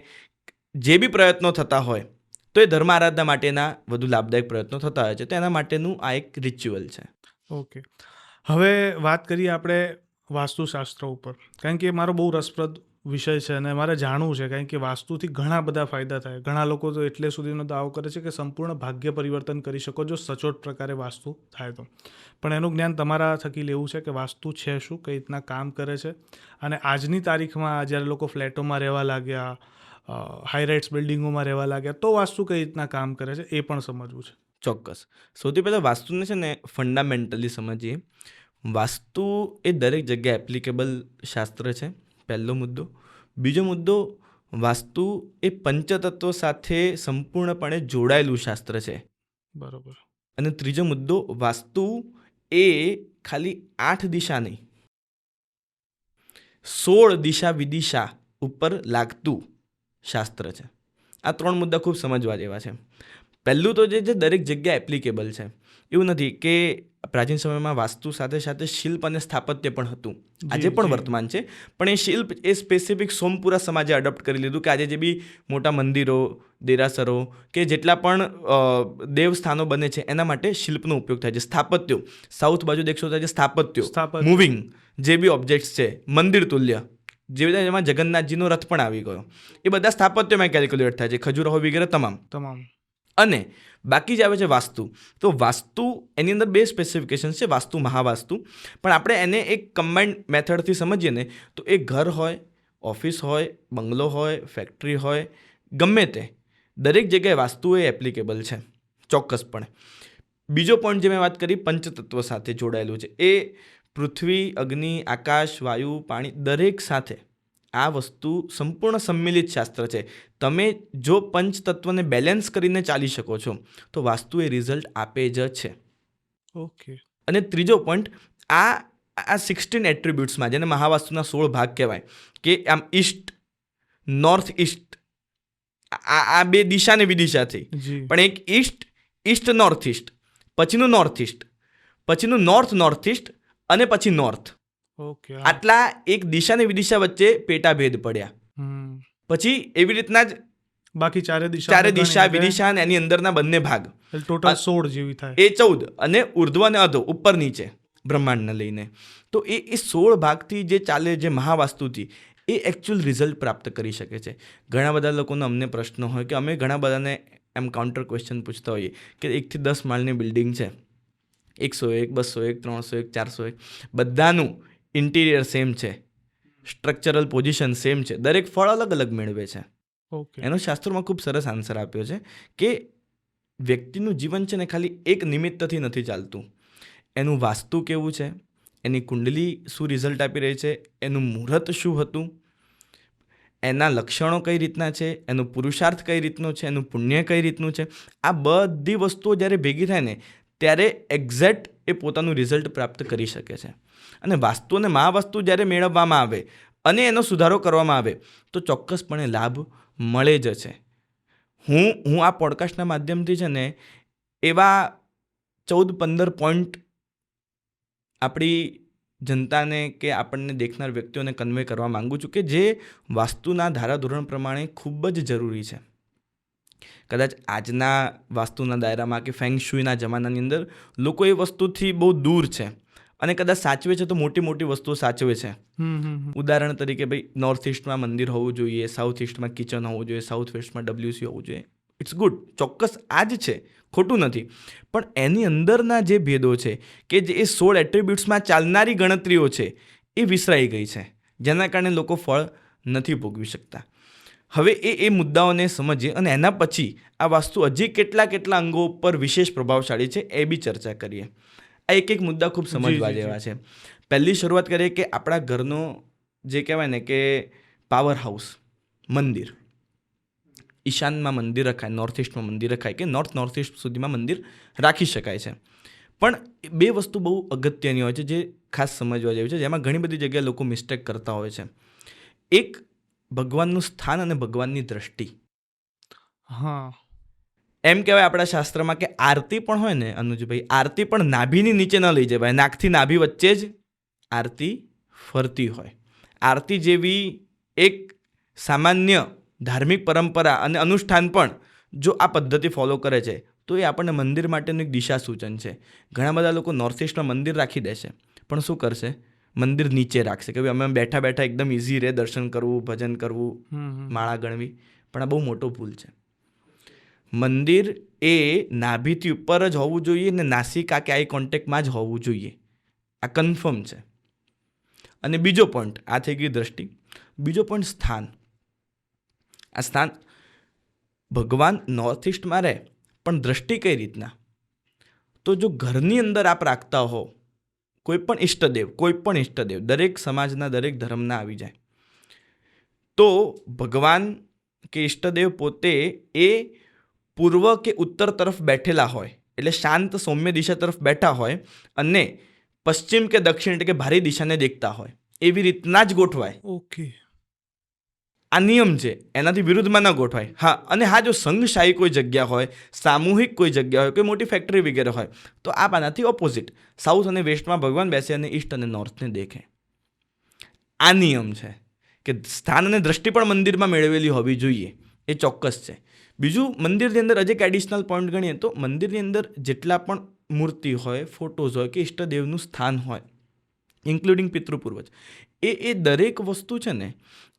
જે બી પ્રયત્નો થતા હોય તો એ ધર્મ આરાધના માટેના વધુ લાભદાયક પ્રયત્નો થતા હોય છે. તો એના માટેનું આ એક રિચ્યુઅલ છે. ઓકે, હવે વાત કરીએ આપણે વાસ્તુશાસ્ત્ર ઉપર, કારણ કે મારો બહુ રસપ્રદ વિષય છે અને મારે જાણવું છે, કારણ કે વાસ્તુથી ઘણા બધા ફાયદા થાય. ઘણા લોકો તો એટલે સુધીનો દાવો કરે છે કે સંપૂર્ણ ભાગ્ય પરિવર્તન કરી શકો જો સચોટ પ્રકારે વાસ્તુ થાય તો. પણ એનું જ્ઞાન તમારા થકી લેવું છે કે વાસ્તુ છે શું, કઈ રીતના કામ કરે છે, અને આજની તારીખમાં જ્યારે લોકો ફ્લેટોમાં રહેવા લાગ્યા, હાઈરાઇટ્સ બિલ્ડિંગોમાં રહેવા લાગ્યા, તો વાસ્તુ કઈ રીતના કામ કરે છે એ પણ સમજવું છે. ચોક્કસ. સૌથી પહેલાં વાસ્તુને છે ને ફંડામેન્ટલી સમજીએ. વાસ્તુ એ દરેક જગ્યાએ એપ્લિકેબલ શાસ્ત્ર છે, પહેલો મુદ્દો. બીજો મુદ્દો, વાસ્તુ એ પંચતત્વો સાથે સંપૂર્ણપણે જોડાયેલું શાસ્ત્ર છે. બરોબર. અને ત્રીજો મુદ્દો, વાસ્તુ એ ખાલી 8 દિશા નહીં, 16 દિશા વિદિશા ઉપર લાગતું શાસ્ત્ર છે. આ 3 મુદ્દા ખૂબ સમજવા જેવા છે. પહેલું તો જે દરેક જગ્યાએ એપ્લિકેબલ છે. એવું નથી કે પ્રાચીન સમયમાં વાસ્તુ સાથે સાથે શિલ્પ અને સ્થાપત્ય પણ હતું, આજે પણ વર્તમાન છે. પણ એ શિલ્પ એ સ્પેસિફિક સોમપુરા સમાજે અડોપ્ટ કરી લીધું કે આજે જે બી મોટા મંદિરો, દેરાસરો કે જેટલા પણ દેવસ્થાનો બને છે એના માટે શિલ્પનો ઉપયોગ થાય છે. સ્થાપત્યો, સાઉથ બાજુ દેખશો તો આજે સ્થાપત્યો, મૂવિંગ જે બી ઓબ્જેક્ટ્સ છે મંદિર તુલ્ય, જેવી રીતે એમાં જગન્નાથજીનો રથ પણ આવી ગયો. એ બધા સ્થાપત્યોમાં કેલ્ક્યુલેટ થાય છે, ખજૂરાહો વગેરે તમામ. અને બાકી જે આવે છે વાસ્તુ, તો વાસ્તુ એની અંદર 2 સ્પેસિફિકેશન્સ છે, વાસ્તુ મહાવાસ્તુ. પણ આપણે એને એક કમ્બાઇન્ડ મેથડથી સમજીએ ને તો એ ઘર હોય, ઓફિસ હોય, બંગલો હોય, ફેક્ટરી હોય, ગમે તે દરેક જગ્યાએ વાસ્તુ એ એપ્લિકેબલ છે ચોક્કસપણે. બીજો પોઈન્ટ જે મેં વાત કરી પંચતત્વ સાથે જોડાયેલું છે, એ પૃથ્વી, અગ્નિ, આકાશ, વાયુ, પાણી દરેક સાથે આ વસ્તુ સંપૂર્ણ સંમિલિત શાસ્ત્ર છે. તમે જો પંચતત્વને બેલેન્સ કરીને ચાલી શકો છો તો વાસ્તુ એ રિઝલ્ટ આપે જ છે. ઓકે. અને ત્રીજો પોઈન્ટ, આ 16 એટ્રીબ્યુટ્સમાં, જેને મહાવાસ્તુના 16 ભાગ કહેવાય, કે આમ ઈસ્ટ, નોર્થ ઈસ્ટ, આ 2 દિશા ને વિદિશા થઈ, પણ એક ઈસ્ટ નોર્થ ઈસ્ટ, પછીનું નોર્થ ઈસ્ટ, પછીનું નોર્થ ઈસ્ટ અને પછી નોર્થ. ઓકે. આટલા એક દિશા ને વિદિશા વચ્ચે પેટાભેદ પડ્યા. પછી એવી રીતના જ બાકી ચારે દિશા વિદિશા અને એની અંદરના બંને ભાગ, ટોટલ 16 જેવી થાય, એ 14, અને ઉર્ધ્વ અને અધો, ઉપર નીચે બ્રહ્માંડને લઈને. તો એ 16 ભાગથી જે ચાલે, જે મહાવાસ્તુથી, એ એકચ્યુઅલ રિઝલ્ટ પ્રાપ્ત કરી શકે છે. ઘણા બધા લોકોનો અમને પ્રશ્ન હોય કે અમે ઘણા બધાને એમ કાઉન્ટર ક્વેશ્ચન પૂછતા હોઈએ કે 1 થી 10 માળની બિલ્ડિંગ છે, 101, 201, 301, 401, બધાનું ઇન્ટિરિયર સેમ છે, સ્ટ્રક્ચરલ પોઝિશન સેમ છે, દરેક ફળ અલગ અલગ મેળવે છે. એનો શાસ્ત્રોમાં ખૂબ સરસ આન્સર આપ્યો છે કે વ્યક્તિનું જીવન છે ને ખાલી એક નિમિત્તથી નથી ચાલતું. એનું વાસ્તુ કેવું છે, એની કુંડલી શું રિઝલ્ટ આપી રહી છે, એનું મુહૂર્ત શું હતું, એના લક્ષણો કઈ રીતના છે, એનો પુરુષાર્થ કઈ રીતનો છે, એનું પુણ્ય કઈ રીતનું છે, આ બધી વસ્તુઓ જ્યારે ભેગી થાય ને ત્યારે એક્ઝેક્ટ એ પોતાનું રિઝલ્ટ પ્રાપ્ત કરી શકે છે. અને વાસ્તુ અને મહાવાસ્તુ જ્યારે મેળવવામાં આવે અને એનો સુધારો કરવામાં આવે તો ચોક્કસપણે લાભ મળે જ છે. હું આ પોડકાસ્ટના માધ્યમથી છે ને એવા 14-15 પોઈન્ટ આપણી જનતાને કે આપણને દેખનાર વ્યક્તિઓને કન્વે કરવા માગું છું કે જે વાસ્તુના ધારાધોરણ પ્રમાણે ખૂબ જ જરૂરી છે. કદાચ આજના વાસ્તુના દાયરામાં કે ફેંગ શુઈના જમાનાની અંદર લોકો એ વસ્તુથી બહુ દૂર છે અને કદાચ સાચવે છે તો મોટી મોટી વસ્તુઓ સાચવે છે. ઉદાહરણ તરીકે ભાઈ નોર્થ ઇસ્ટમાં મંદિર હોવું જોઈએ, સાઉથ ઇસ્ટમાં કિચન હોવું જોઈએ, સાઉથ વેસ્ટમાં WC હોવું જોઈએ. ઇટ્સ ગુડ, ચોક્કસ આ જ છે, ખોટું નથી. પણ એની અંદરના જે ભેદો છે કે જે એ 16 એટ્રીબ્યુટ્સમાં ચાલનારી ગણતરીઓ છે એ વિસરાઈ ગઈ છે, જેના કારણે લોકો ફળ નથી ભોગવી શકતા. હવે એ મુદ્દાઓને સમજીએ અને એના પછી આ વાસ્તુ હજી કેટલા અંગો ઉપર વિશેષ પ્રભાવશાળી છે એ બી ચર્ચા કરીએ. આ એક મુદ્દા ખૂબ સમજવા જેવા છે. પહેલી શરૂઆત કરીએ કે આપણા ઘરનો જે કહેવાય ને કે પાવર હાઉસ, મંદિર. ઈશાનમાં મંદિર રખાય, નોર્થ ઇસ્ટમાં મંદિર રખાય, કે નોર્થ ઇસ્ટ સુધીમાં મંદિર રાખી શકાય છે. પણ 2 વસ્તુ બહુ અગત્યની હોય છે જે ખાસ સમજવા જેવી છે, જેમાં ઘણી બધી જગ્યાએ લોકો મિસ્ટેક કરતા હોય છે. એક ભગવાનનું સ્થાન અને ભગવાનની દ્રષ્ટિ. હા, એમ કહેવાય આપણા શાસ્ત્રમાં કે આરતી પણ હોય ને અનુજભાઈ, આરતી પણ નાભીની નીચે ન લઈ જવાય, નાકથી નાભી વચ્ચે જ આરતી ફરતી હોય. આરતી જેવી એક સામાન્ય ધાર્મિક પરંપરા અને અનુષ્ઠાન પણ જો આ પદ્ધતિ ફોલો કરે છે તો એ આપણને મંદિર માટેનું એક દિશા સૂચન છે. ઘણા બધા લોકો નોર્થ ઇસ્ટમાં મંદિર રાખી દેશે, પણ શું કરશે, મંદિર નીચે રાખશે કે ભાઈ અમે બેઠા બેઠા એકદમ ઇઝી રહે દર્શન કરવું, ભજન કરવું, માળા ગણવી. પણ આ બહુ મોટો ભૂલ છે. મંદિર એ નાભીથી ઉપર જ હોવું જોઈએ ને નાસિકા કે આઈ કોન્ટેક્ટમાં જ હોવું જોઈએ, આ કન્ફર્મ છે. અને બીજો પોઈન્ટ, આ થઈ ગઈ દ્રષ્ટિ. બીજો પોઈન્ટ સ્થાન. આ સ્થાન ભગવાન નોર્થ ઇસ્ટમાં રહે પણ દ્રષ્ટિ કઈ રીતના, તો જો ઘરની અંદર આપ રાખતા હો કોઈ પણ ઈષ્ટદેવ, દરેક સમાજના દરેક ધર્મના આવી જાય, તો ભગવાન કે ઈષ્ટદેવ પોતે એ પૂર્વ કે ઉત્તર તરફ બેઠેલા હોય, એટલે શાંત સૌમ્ય દિશા તરફ બેઠા હોય અને પશ્ચિમ કે દક્ષિણ એટલે કે ભારે દિશાને દેખતા હોય, એવી રીતના જ ગોઠવાય. ઓકે, આ નિયમ છે, એનાથી વિરુદ્ધમાં ન ગોઠવાય. હા, અને હા, જો સંઘશાહી કોઈ જગ્યા હોય, સામૂહિક કોઈ જગ્યા હોય, કોઈ મોટી ફેક્ટરી વગેરે હોય, તો આ આનાથી ઓપોઝિટ સાઉથ અને વેસ્ટમાં ભગવાન બેસે અને ઈસ્ટ અને નોર્થને દેખે. આ નિયમ છે કે સ્થાન અને દ્રષ્ટિ પણ મંદિરમાં મેળવેલી હોવી જોઈએ, એ ચોક્કસ છે. બીજું, મંદિરની અંદર હજી એક એડિશનલ પોઈન્ટ ગણીએ તો મંદિરની અંદર જેટલા પણ મૂર્તિ હોય, ફોટોઝ હોય કે ઈષ્ટદેવનું સ્થાન હોય, ઇન્ક્લુડિંગ પિતૃપૂર્વજ, એ દરેક વસ્તુ છે ને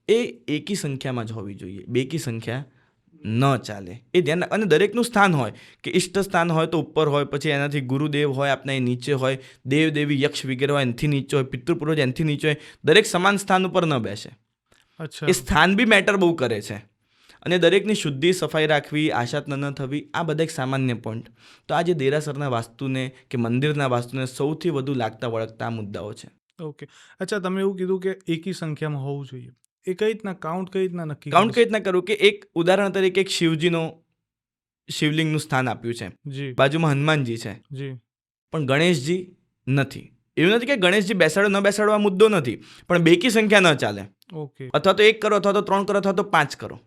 એ એકી સંખ્યામાં જ હોવી જોઈએ, બેકી સંખ્યા ન ચાલે. એ ધ્યાન અને દરેકનું સ્થાન હોય કે ઇષ્ટ સ્થાન હોય તો ઉપર હોય, પછી એનાથી ગુરુદેવ હોય આપણા એ નીચે હોય, દેવ દેવી યક્ષ વગેરે હોય એનાથી નીચે હોય, પિતૃપૂર્વજ એનાથી નીચે હોય, દરેક સમાન સ્થાન ઉપર ન બેસે. અચ્છા. એ સ્થાન બી મેટર બહુ કરે છે. અને દરેકની શુદ્ધિ સફાઈ રાખવી, આશાત ન થવી, આ બધા એક સામાન્ય પોઈન્ટ. તો આ જે દેરાસરના વાસ્તુને કે મંદિરના વાસ્તુને સૌથી વધુ લાગતા વળગતા મુદ્દાઓ છે. ઓકે. અચ્છા, તમે એવું કીધું કે એકી સંખ્યામાં હોવું જોઈએ. એ કઈ રીતના કાઉન્ટ કઈ રીતના નક્કી કાઉન્ટ કઈ રીતના કરું કે એક ઉદાહરણ તરીકે એક શિવલિંગનું સ્થાન આપ્યું છે, જી બાજુમાં હનુમાનજી છે, જી પણ ગણેશજી નથી. એવું નથી કે ગણેશજી બેસાડો ન બેસાડવા મુદ્દો નથી, પણ બેકી સંખ્યા ન ચાલે. ઓકે. અથવા તો 1 કરો, અથવા તો 3 કરો, અથવા તો 5 કરો.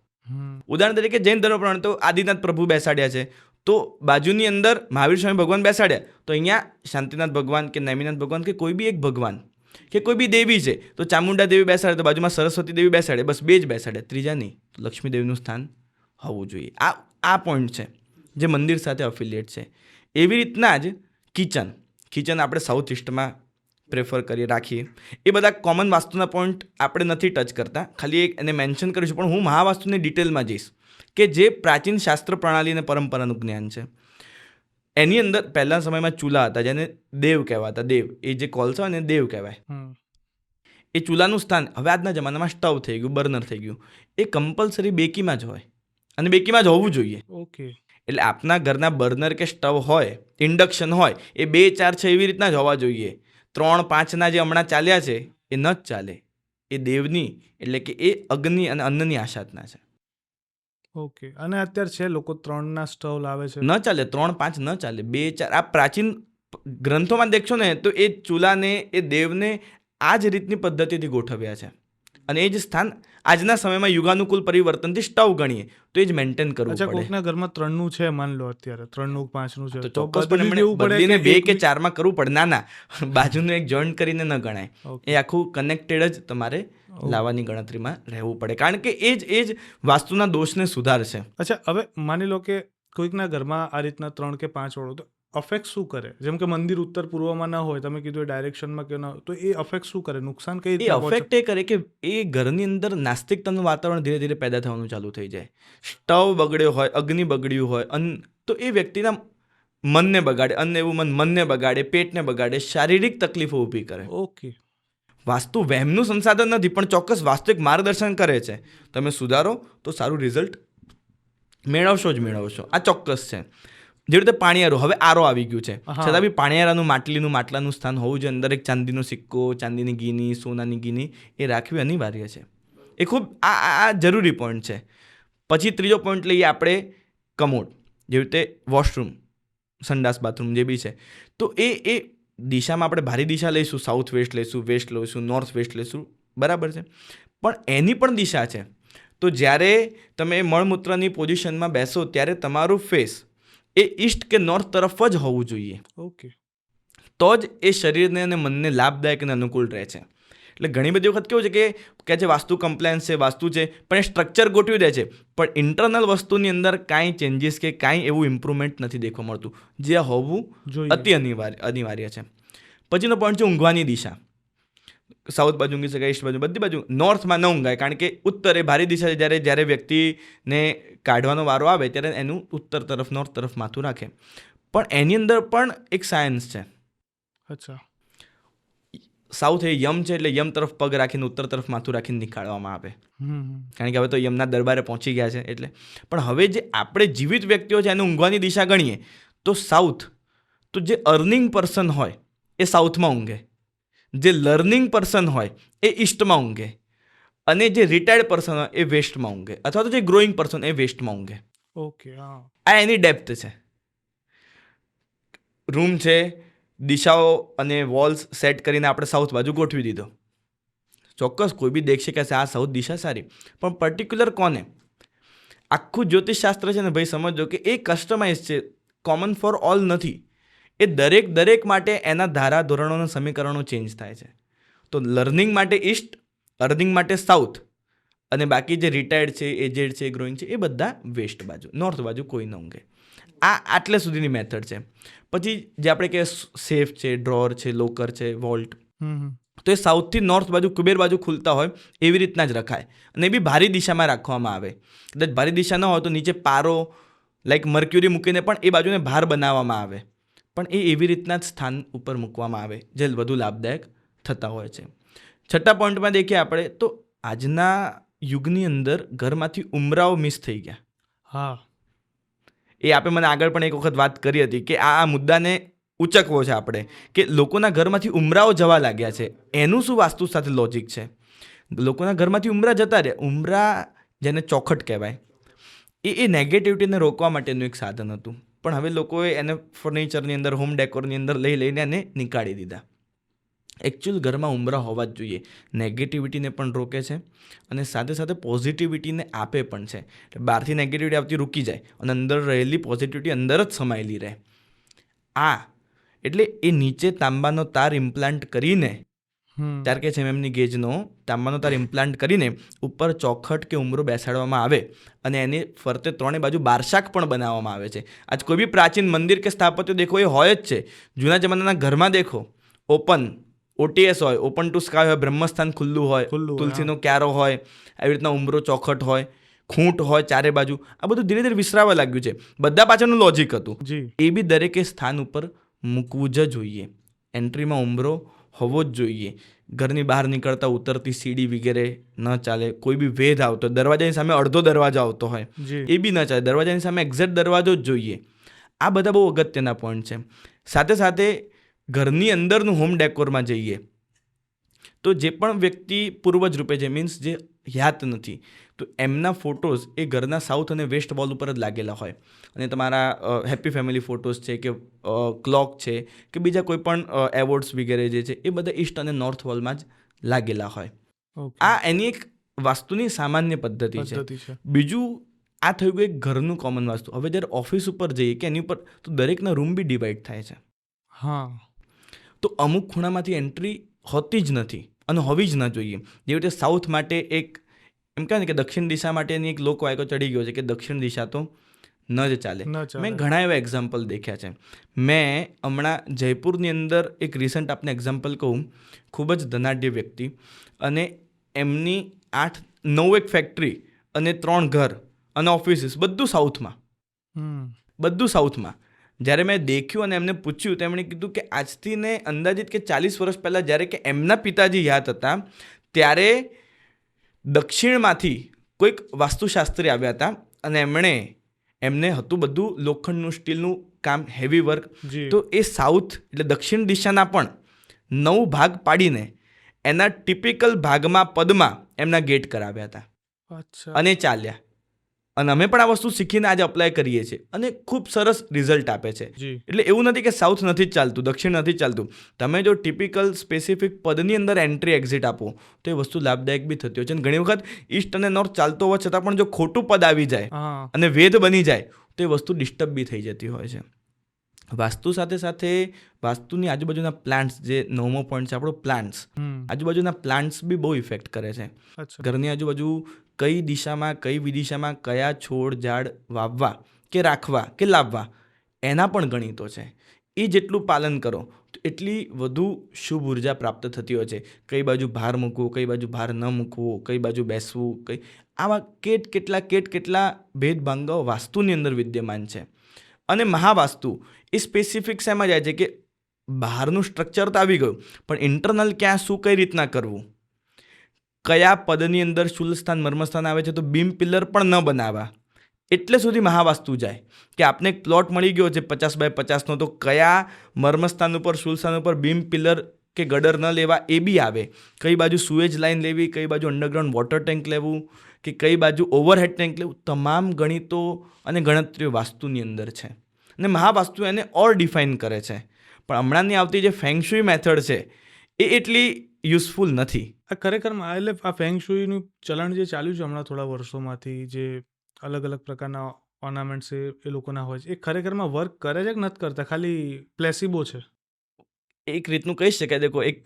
ઉદાહરણ તરીકે જૈન ધર્મ પ્રમાણે તો આદિનાથ પ્રભુ બેસાડ્યા છે, તો બાજુની અંદર મહાવીર સ્વામી ભગવાન બેસાડ્યા, તો અહીંયા શાંતિનાથ ભગવાન કે નેમિનાથ ભગવાન કે કોઈ બી એક ભગવાન કે કોઈ બી દેવી છે, તો ચામુંડા દેવી બેસાડે, તો બાજુમાં સરસ્વતી દેવી બેસાડે, બસ 2 જ બેસાડે, ત્રીજા નહીં. તો લક્ષ્મી દેવીનું સ્થાન હોવું જોઈએ. આ પોઈન્ટ છે જે મંદિર સાથે અફિલિએટ છે. એવી રીતના જ કિચન આપણે સાઉથ ઇસ્ટમાં પ્રેફર કરીએ રાખીએ. એ બધા કોમન વાસ્તુના પોઈન્ટ આપણે નથી ટચ કરતા, ખાલી એક એને મેન્શન કરીશું. પણ હું મહાવાસ્તુની ડિટેલમાં જઈશ કે જે પ્રાચીન શાસ્ત્ર પ્રણાલી અને પરંપરાનું જ્ઞાન છે. એની અંદર પહેલાના સમયમાં ચૂલા હતા જેને દેવ કહેવાતા. દેવ એ જે કોલસા હોય ને દેવ કહેવાય. એ ચૂલાનું સ્થાન હવે આજના જમાનામાં સ્ટવ થઈ ગયું, બર્નર થઈ ગયું. એ કમ્પલસરી બેકીમાં જ હોય અને બેકીમાં જ હોવું જોઈએ. ઓકે. એટલે આપના ઘરના બર્નર કે સ્ટવ હોય, ઇન્ડક્શન હોય, એ 2, 4, 6 એવી રીતના જ હોવા જોઈએ. 3, 5ના જે હમણાં ચાલ્યા છે એ ન જ ચાલે. એ દેવની એટલે કે એ અગ્નિ અને અન્નની આશાતના છે. ઓકે. અને અત્યારે છે લોકો 3ના સ્ટવ લાવે છે. ન ચાલે, 3, 5 ન ચાલે, 2, 4. આ પ્રાચીન ગ્રંથોમાં દેખશો ને તો એ ચૂલાને એ દેવને આ જ રીતની પદ્ધતિથી ગોઠવ્યા છે. અને એ જ સ્થાન આજના સમયમાં યુગાનુકૂળ પરિવર્તનથી સ્ટવ ગણીએ તો એ જ મેન્ટેન કરવું અચ્છા, પડે. કોકના ઘરમાં 3નું છે, માન લો અત્યારે 3નું 5નું છે, તો ચોક્કસપણે એમણે બદલીને 2 કે 4માં કરવું પડે. ના બાજુનું એક જોઈન્ટ કરીને ન ગણાય. એ આખું કનેક્ટેડ જ તમારે લાવવાની ગણતરીમાં રહેવું પડે, કારણ કે એ જ વાસ્તુના દોષને સુધારશે. અચ્છા, હવે માની લો કે કોઈકના ઘરમાં આ રીતના 3 કે 5 વાળો, તો અફેક્ટ શું કરે? જેમ કે મંદિર ઉત્તર પૂર્વમાં ના હોય, તમે કીધું એ ડાયરેક્શનમાં કે ના હોય, તો એ અફેક્ટ શું કરે? નુકસાન કઈ એ રીતે અફેક્ટ એ કરે કે એ ઘરની અંદર નાસ્તિકતાનું વાતાવરણ ધીરે ધીરે પેદા થવાનું ચાલુ થઈ જાય. સ્ટવ બગડ્યો હોય, અગ્નિ બગડ્યું હોય, તો એ વ્યક્તિના મનને બગાડે, એવું મનને બગાડે, પેટને બગાડે, શારીરિક તકલીફો ઊભી કરે. ઓકે. વાસ્તુ વહેમનું સંસાધન નથી, પણ ચોક્કસ વાસ્તુ એક માર્ગદર્શન કરે છે. તમે સુધારો તો સારું રિઝલ્ટ મેળવશો જ મેળવશો, આ ચોક્કસ છે. જે રીતે પાણીયારું, હવે આરો આવી ગયું છે, છતાં બી પાણીયારાનું માટલાનું સ્થાન હોવું જોઈએ. અંદર એક ચાંદીનો સિક્કો, ચાંદીની ગીની, સોનાની ગીની એ રાખવી અનિવાર્ય છે. એ ખૂબ આ જરૂરી પોઈન્ટ છે. પછી ત્રીજો પોઈન્ટ લઈએ આપણે કમોડ, જેવી રીતે વોશરૂમ, સંડાસ, બાથરૂમ જે બી છે. તો એ દિશામાં આપણે ભારી દિશા લઈશું, સાઉથ વેસ્ટ લઈશું, વેસ્ટ લઈશું, નોર્થ વેસ્ટ લઈશું, બરાબર છે. પણ એની પણ દિશા છે. તો જ્યારે તમે મળમૂત્રની પોઝિશનમાં બેસો ત્યારે તમારું ફેસ એ ઈસ્ટ કે નોર્થ તરફ જ હોવું જોઈએ. ઓકે. તો જ એ શરીરને અને મનને લાભદાયક અને અનુકૂળ રહે છે. એટલે ઘણી બધી વખત કેવું છે કે જે વાસ્તુ કમ્પ્લાયન્સ છે, વાસ્તુ છે, પણ એ સ્ટ્રક્ચર ગોઠવી દે છે, પણ ઇન્ટરનલ વસ્તુની અંદર કાંઈ ચેન્જીસ કે કાંઈ એવું ઇમ્પ્રુવમેન્ટ નથી દેખવા મળતું, જે હોવું અતિ અનિવાર્ય છે. પછીનો પોઈન્ટ છે ઊંઘવાની દિશા. સાઉથ બાજુ ઊંઘી શકાય, ઈસ્ટ બાજુ, બધી બાજુ. નોર્થમાં ન ઊંઘાય, કારણ કે ઉત્તર એ ભારી દિશા છે. જ્યારે વ્યક્તિને કાઢવાનો વારો આવે ત્યારે એનું ઉત્તર તરફ, નોર્થ તરફ માથું રાખે. પણ એની અંદર પણ એક સાયન્સ છે. અચ્છા. સાઉથ એ યમ છે, એટલે યમ તરફ પગ રાખીને ઉત્તર તરફ માથું રાખીને નીકાળવામાં આવે, કારણ કે હવે તો યમના દરબારે પહોંચી ગયા છે એટલે. પણ હવે જે આપણે જીવિત વ્યક્તિઓ છે એને ઊંઘવાની દિશા ગણીએ તો સાઉથ, તો જે અર્નિંગ પર્સન હોય એ સાઉથમાં ઊંઘે, જે લર્નિંગ પર્સન હોય એ ઈસ્ટમાં ઊંઘે, અને જે રિટાયર્ડ પર્સન હોય એ વેસ્ટમાં ઊંઘે, અથવા તો જે ગ્રોઈંગ પર્સન એ વેસ્ટમાં ઊંઘે. ઓકે. આ એની ડેપ્થ છે. રૂમ છે, દિશાઓ અને વોલ્સ સેટ કરીને આપણે સાઉથ બાજુ ગોઠવી દીધો. ચોક્કસ કોઈ બી દેખશે કે આ સાઉથ દિશા સારી, પણ પર્ટિક્યુલર કોને? આખું જ્યોતિષશાસ્ત્ર છે ને ભાઈ, સમજો કે એ કસ્ટમાઇઝ છે, કોમન ફોર ઓલ નથી. એ દરેક માટે એના ધારા ધોરણો અને સમીકરણો ચેન્જ થાય છે. તો લર્નિંગ માટે ઈસ્ટ, અર્નિંગ માટે સાઉથ, અને બાકી જે રિટાયર્ડ છે, એજેડ છે, ગ્રોઈંગ છે, એ બધા વેસ્ટ બાજુ, નોર્થ બાજુ કોઈ ન ઊંઘે. આટલે સુધીની મેથડ છે. પછી જે આપણે કે સેફ છે, ડ્રોર છે, લોકર છે, વોલ્ટ, તો એ સાઉથથી નોર્થ બાજુ કુબેર બાજુ ખુલતા હોય એવી રીતના જ રખાય, અને એ બી ભારી દિશામાં રાખવામાં આવે. કદાચ ભારી દિશા ન હોય તો નીચે પારો લાઈક મર્ક્યુરી મૂકીને પણ એ બાજુને ભાર બનાવવામાં આવે, પણ એ એવી રીતના જ સ્થાન ઉપર મૂકવામાં આવે જે વધુ લાભદાયક થતા હોય છે. છઠ્ઠા પોઈન્ટમાં દેખીએ આપણે તો આજના યુગની અંદર ઘરમાંથી ઉમરાઓ મિસ થઈ ગયા. હા, એ આપણે મને આગળ પણ એક વખત વાત કરી હતી કે આ મુદ્દાને ઉચકવો છે આપણે, કે લોકોના ઘરમાંથી ઉમરાઓ જવા લાગ્યા છે. એનું શું વાસ્તુ સાથે લોજિક છે? લોકોના ઘરમાંથી ઉમરા જતા રહે. ઉમરા જેને ચોખટ કહેવાય, એ નેગેટિવિટીને રોકવા માટેનું એક સાધન હતું, પણ હવે લોકોએ એને ફર્નિચરની અંદર, હોમ ડેકોરની અંદર લઈને એને નીકાળી દીધા. એકચ્યુઅલ ઘરમાં ઉમરા હોવા જ જોઈએ. નેગેટિવિટીને પણ રોકે છે અને સાથે સાથે પોઝિટિવિટીને આપે પણ છે. એટલે બહારથી નેગેટિવિટી આવતી રૂકી જાય અને અંદર રહેલી પોઝિટિવિટી અંદર જ સમાયેલી રહે. એટલે એ નીચે તાંબાનો તાર ઇમ્પ્લાન્ટ કરીને, તાર કે છે એમની ગેજનો તાંબાનો તાર ઇમ્પ્લાન્ટ કરીને ઉપર ચોખટ કે ઉમરો બેસાડવામાં આવે અને એની ફરતે ત્રણેય બાજુ બારશાક પણ બનાવવામાં આવે છે. આજ કોઈ બી પ્રાચીન મંદિર કે સ્થાપત્ય દેખો એ હોય જ છે. જૂના જમાનાના ઘરમાં દેખો ઓપન OTS હોય, ઓપન ટુ સ્કાય હોય, બ્રહ્મસ્થાન ખુલ્લું હોય, તુલસીનો ક્યારો હોય, આવી રીતના ઉમરો ચોખટ હોય, ખૂંટ હોય ચારે બાજુ. આ બધું ધીરે ધીરે વિસરાવા લાગ્યું છે. બધા પાછળનું લોજિક હતું. એ બી દરેકે સ્થાન ઉપર મૂકવું જ જોઈએ. એન્ટ્રીમાં ઉમરો હોવો જ જોઈએ. ઘરની બહાર નીકળતા ઉતરતી સીડી વગેરે ન ચાલે. કોઈ બી વેધ આવતો, દરવાજાની સામે અડધો દરવાજો આવતો હોય એ બી ન ચાલે. દરવાજાની સામે એક્ઝેક્ટ દરવાજો જ જોઈએ. આ બધા બહુ અગત્યના પોઈન્ટ છે. સાથે સાથે ઘરની અંદરનું હોમ ડેકોરમાં જઈએ તો જે પણ વ્યક્તિ પૂર્વજ રૂપે છે, મીન્સ જે યાદ નથી, તો એમના ફોટોઝ એ ઘરના સાઉથ અને વેસ્ટ વોલ ઉપર જ લાગેલા હોય. અને તમારા હેપી ફેમિલી ફોટોઝ છે કે ક્લોક છે કે બીજા કોઈ પણ એવોર્ડ્સ વગેરે જે છે એ બધા ઈસ્ટ અને નોર્થ વોલમાં જ લાગેલા હોય. આ એની એક વાસ્તુની સામાન્ય પદ્ધતિ છે. બીજું આ થયું કે ઘરનું કોમન વાસ્તુ. હવે જ્યારે ઓફિસ ઉપર જઈએ કે એની ઉપર તો દરેકના રૂમ બી ડિવાઈડ થાય છે. તો અમુક ખૂણામાંથી એન્ટ્રી હોતી જ નથી અને હોવી જ ન જોઈએ. જેવી રીતે સાઉથ માટે એક એમ કહે ને કે દક્ષિણ દિશા માટેની એક લોકવાયકો ચડી ગયો છે કે દક્ષિણ દિશા તો ન જ ચાલે. મેં ઘણા એવા એક્ઝામ્પલ દેખ્યા છે. મેં હમણાં જયપુરની અંદર એક રિસન્ટ આપને એક્ઝામ્પલ કહું. ખૂબ જ ધનાઢ્ય વ્યક્તિ અને એમની 8-9 એક ફેક્ટરી અને 3 ઘર અને ઓફિસીસ બધું સાઉથમાં. જ્યારે મેં દેખ્યું અને એમને પૂછ્યું તો એમણે કીધું કે આજથી ને અંદાજિત કે 40 વર્ષ પહેલાં જ્યારે કે એમના પિતાજી યાદ હતા ત્યારે દક્ષિણમાંથી કોઈક વાસ્તુશાસ્ત્રી આવ્યા હતા અને એમને હતું બધું લોખંડનું, સ્ટીલનું કામ, હેવી વર્ક. તો એ સાઉથ એટલે દક્ષિણ દિશાના પણ 9 ભાગ પાડીને એના ટિપિકલ ભાગમાં પદમાં એમના ગેટ કરાવ્યા હતા અને ચાલ્યા. અને અમે પણ આ વસ્તુ શીખીને આજે અપ્લાય કરીએ છીએ અને ખૂબ સરસ રિઝલ્ટ આપે છે. એટલે એવું નથી કે સાઉથ નથી જ ચાલતું, દક્ષિણ નથી ચાલતું. તમે જો ટિપિકલ સ્પેસિફિક પદની અંદર એન્ટ્રી એક્ઝિટ આપો તો એ વસ્તુ લાભદાયક બી થતી હોય છે. અને ઘણી વખત ઈસ્ટ અને નોર્થ ચાલતો હોવા છતાં પણ જો ખોટું પદ આવી જાય અને વેદ બની જાય તો એ વસ્તુ ડિસ્ટર્બ બી થઈ જતી હોય છે. વાસ્તુ સાથે સાથે વાસ્તુની આજુબાજુના પ્લાન્ટ્સ, જે 9મો પોઈન્ટ છે આપણો પ્લાન્ટ્સ, આજુબાજુના પ્લાન્ટ્સ બી બહુ ઇફેક્ટ કરે છે. ઘરની આજુબાજુ કઈ દિશામાં, કઈ વિદિશામાં કયા છોડ ઝાડ વાવવા કે રાખવા કે લાવવા એના પણ ગણિતો છે. એ જેટલું પાલન કરો તો એટલી વધુ શુભ ઉર્જા પ્રાપ્ત થતી હોય છે. કઈ બાજુ ભાર મૂકવો, કઈ બાજુ ભાર ન મૂકવો, કઈ બાજુ બેસવું, આવા કેટલા ભેદભાંગો વાસ્તુની અંદર વિદ્યમાન છે. અને મહાવાસ્તુ એ સ્પેસિફિક શેમાં જાય છે કે બહારનું સ્ટ્રક્ચર તો આવી ગયું પણ ઇન્ટરનલ ક્યાં શું કઈ રીતના કરવું, કયા પદની અંદર શૂલસ્થાન મર્મસ્થાન આવે છે તો બીમ પિલર પણ ન બનાવવા, એટલે સુધી મહાવાસ્તુ જાય કે આપને એક પ્લોટ મળી ગયો છે 50x50 તો કયા મર્મસ્થાન ઉપર, શૂલસ્થાન ઉપર બીમ પિલર કે ગડર ન લેવા એ બી આવે. કઈ બાજુ સુએજ લાઇન લેવી, કઈ બાજુ અંડરગ્રાઉન્ડ વોટર ટેન્ક લેવું કે કઈ બાજુ ઓવરહેડ ટેન્ક લેવું, તમામ ગણિતો અને ગણતરીઓ વાસ્તુની અંદર છે. અને મહાવાસ્તુ એને ઓર ડિફાઇન કરે છે. પણ હમણાંની આવતી જે ફેંગશુઈ મેથડ છે એ એટલી યુઝફુલ નથી. આ ખરેખરમાં એટલે આ ફેંગશુઈનું ચલણ જે ચાલ્યું છે હમણાં થોડા વર્ષોમાંથી, જે અલગ અલગ પ્રકારના ઓર્નામેન્ટ્સ એ લોકોના હોય છે, એ ખરેખરમાં વર્ક કરે છે કે નથી કરતા, ખાલી પ્લેસિબો છે? એક રીતનું કહી શકાય. દેખો, એક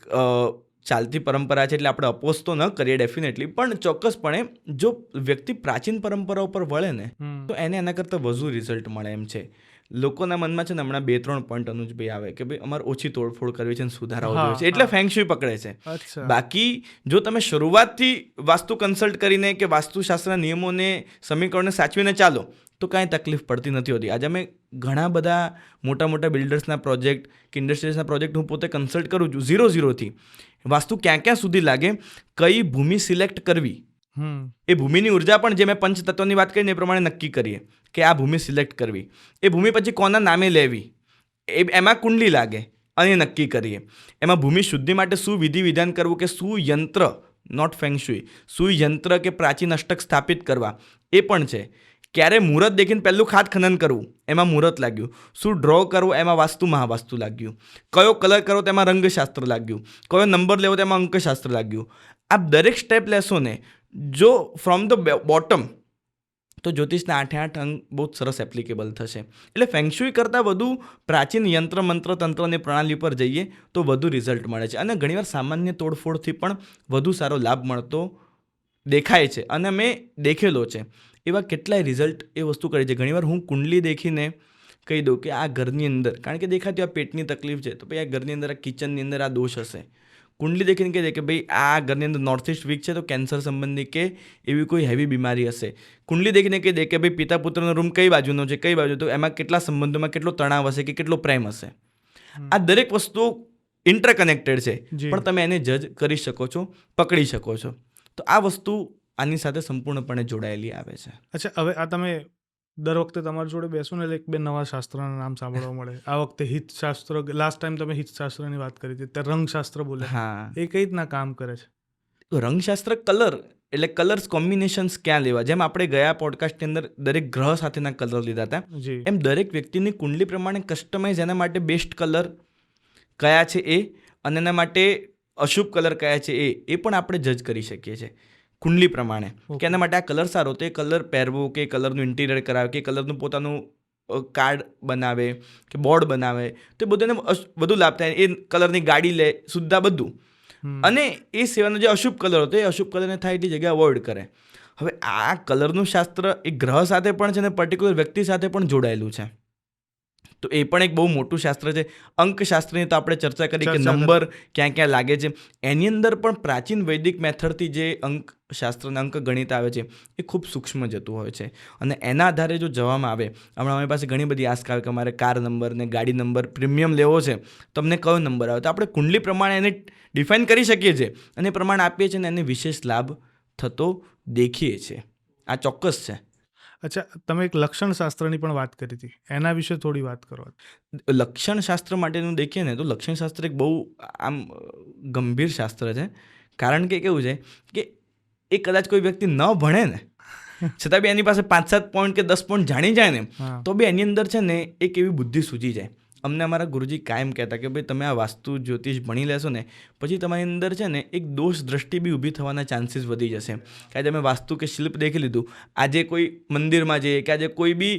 ચાલતી પરંપરા છે એટલે આપણે અપોઝ તો ન કરીએ ડેફિનેટલી, પણ ચોક્કસપણે જો વ્યક્તિ પ્રાચીન પરંપરા ઉપર વળે ને તો એને એના કરતાં વધુ રિઝલ્ટ મળે એમ છે. લોકોના મનમાં છે ને હમણાં 2-3 પોઈન્ટ અનુજભાઈ આવે કે ભાઈ અમારે ઓછી તોડફોડ કરવી છે અને સુધારાઓ જોઈએ છે એટલે ફેંગશુઈ પકડે છે. બાકી જો તમે શરૂઆતથી વાસ્તુ કન્સલ્ટ કરીને કે વાસ્તુશાસ્ત્રના નિયમોને સમીકરણને સાચવીને ચાલો તો કાંઈ તકલીફ પડતી નથી હોતી. આજે અમે ઘણા બધા મોટા મોટા બિલ્ડર્સના પ્રોજેક્ટ કે ઇન્ડસ્ટ્રીઝના પ્રોજેક્ટ હું પોતે કન્સલ્ટ કરું છું 0-0થી. વાસ્તુ ક્યાં ક્યાં સુધી લાગે, કઈ ભૂમિ સિલેક્ટ કરવી, એ ભૂમિની ઉર્જા પણ જે મેં પંચતત્વની વાત કરીને એ પ્રમાણે નક્કી કરીએ કે આ ભૂમિ સિલેક્ટ કરવી, એ ભૂમિ પછી કોના નામે લેવી, એમાં કુંડલી લાગે અને નક્કી કરીએ. એમાં ભૂમિ શુદ્ધિ માટે શું વિધિ વિધાન કરવું કે શું યંત્ર, નોટ ફેંગશુઈ, શું યંત્ર કે પ્રાચીન અષ્ટક સ્થાપિત કરવા એ પણ છે. ક્યારે મુહૂર્ત દેખીને પહેલું ખાત ખનન કરવું, એમાં મુહૂર્ત લાગ્યું. શું ડ્રો કરવો, એમાં વાસ્તુ મહાવાસ્તુ લાગ્યું. કયો કલર કરવો, તેમાં રંગશાસ્ત્ર લાગ્યું. કયો નંબર લેવો, તેમાં અંકશાસ્ત્ર લાગ્યું. આ દરેક સ્ટેપ લેશો ને જો ફ્રોમ ધ બોટમ તો જ્યોતિષના 8-8 અંક બહુ જ સરસ એપ્લિકેબલ થશે. એટલે ફેંગશુઈ કરતાં વધુ પ્રાચીન યંત્ર મંત્ર તંત્રની પ્રણાલી પર જઈએ તો વધુ રિઝલ્ટ મળે છે અને ઘણીવાર સામાન્ય તોડફોડથી પણ વધુ સારો લાભ મળતો દેખાય છે અને મેં દેખેલો છે. એવા કેટલાય રિઝલ્ટ એ વસ્તુ કરે છે. ઘણીવાર હું કુંડલી દેખીને કહી દઉં કે આ ઘરની અંદર, કારણ કે દેખાતી આ પેટની તકલીફ છે તો ભાઈ આ ઘરની અંદર, આ કિચનની અંદર આ દોષ હશે. કુંડલી દેખીને કહી દે કે ભાઈ આ ઘરની અંદર નોર્થ ઇસ્ટ વીક છે તો કેન્સર સંબંધી કે એવી કોઈ હેવી બીમારી હશે. કુંડલી દેખીને કહી દે કે ભાઈ પિતા પુત્રનો રૂમ કઈ બાજુનો છે, કઈ બાજુ, તો એમાં કેટલા સંબંધોમાં કેટલો તણાવ હશે કે કેટલો પ્રેમ હશે. આ દરેક વસ્તુઓ ઇન્ટરકનેક્ટેડ છે પણ તમે એને જજ કરી શકો છો, પકડી શકો છો. તો આ વસ્તુ આની સાથે સંપૂર્ણપણે જોડાયેલી આવે છે. અચ્છા, હવે આ તમે દર વખતે તમારી જોડે બેસો ને એટલે 1-2 નવા શાસ્ત્રના નામ સાંભળવા મળે. આ વખતે હિતશાસ્ત્ર, લાસ્ટ ટાઈમ તમે હિતશાસ્ત્રની વાત કરી હતી, ત્યારે રંગશાસ્ત્ર બોલે. હા, એ કઈ રીતના કામ કરે છે? રંગશાસ્ત્ર કલર એટલે કલર્સ કોમ્બિનેશન્સ ક્યાં લેવા, જેમ આપણે ગયા પોડકાસ્ટની અંદર દરેક ગ્રહ સાથેના કલર લીધા હતા, એમ દરેક વ્યક્તિની કુંડલી પ્રમાણે કસ્ટમાઇઝ એના માટે બેસ્ટ કલર કયા છે એ અને એના માટે અશુભ કલર કયા છે એ પણ આપણે જજ કરી શકીએ છીએ કુંડલી પ્રમાણે કે એના માટે આ કલર સારો તો એ કલર પહેરવો કે કલરનું ઇન્ટિરિયર કરાવે કે કલરનું પોતાનું કાર્ડ બનાવે કે બોર્ડ બનાવે તો બધાને વધુ લાભ થાય. એ કલરની ગાડી લે સુદ્ધા બધું. અને એ સિવાયનો જે અશુભ કલર હતો એ અશુભ કલરને થાય એટલી જગ્યાએ અવોઇડ કરે. હવે આ કલરનું શાસ્ત્ર એ ગ્રહ સાથે પણ છે ને પર્ટિક્યુલર વ્યક્તિ સાથે પણ જોડાયેલું છે. તો એ પણ એક બહુ મોટું શાસ્ત્ર છે. અંકશાસ્ત્રની તો આપણે ચર્ચા કરી કે નંબર ક્યાં ક્યાં લાગે છે. એની અંદર પણ પ્રાચીન વૈદિક મેથડથી જે અંકશાસ્ત્રના અંક ગણિત આવે છે એ ખૂબ સૂક્ષ્મ જતું હોય છે અને એના આધારે જો જવામાં આવે, હમણાં અમારી પાસે ઘણી બધી આસ્ક આવે કે અમારે કાર નંબર ને ગાડી નંબર પ્રીમિયમ લેવો છે, તમને કયો નંબર આવે, તો આપણે કુંડલી પ્રમાણે એને ડિફાઇન કરી શકીએ છીએ અને એ પ્રમાણે આપીએ છીએ અને એને વિશેષ લાભ થતો દેખીએ છીએ. આ ચોક્કસ છે. અચ્છા, તમે એક લક્ષણ શાસ્ત્રની પણ વાત કરી હતી, એના વિશે થોડી વાત કરો. લક્ષણ શાસ્ત્ર માટેનું દેખીએ ને તો લક્ષણ શાસ્ત્ર એક બહુ આમ ગંભીર શાસ્ત્ર છે. કારણ કે કેવું છે કે એ કદાચ કોઈ વ્યક્તિ ન ભણે ને છતાં બી એની પાસે 5-7 પોઈન્ટ કે 10 પોઈન્ટ જાણી જાય ને તો બી એની અંદર છે ને એક એવી બુદ્ધિ સૂજી જાય. અમને અમારા ગુરુજી કાયમ કહેતા કે ભાઈ તમે આ વાસ્તુ જ્યોતિષ ભણી લેશો ને પછી તમારી અંદર છે ને એક દોષ દ્રષ્ટિ બી ઊભી થવાના ચાન્સીસ વધી જશે. કે તમે વાસ્તુ કે શિલ્પ દેખી લીધું, આજે કોઈ મંદિરમાં જઈએ કે આજે કોઈ બી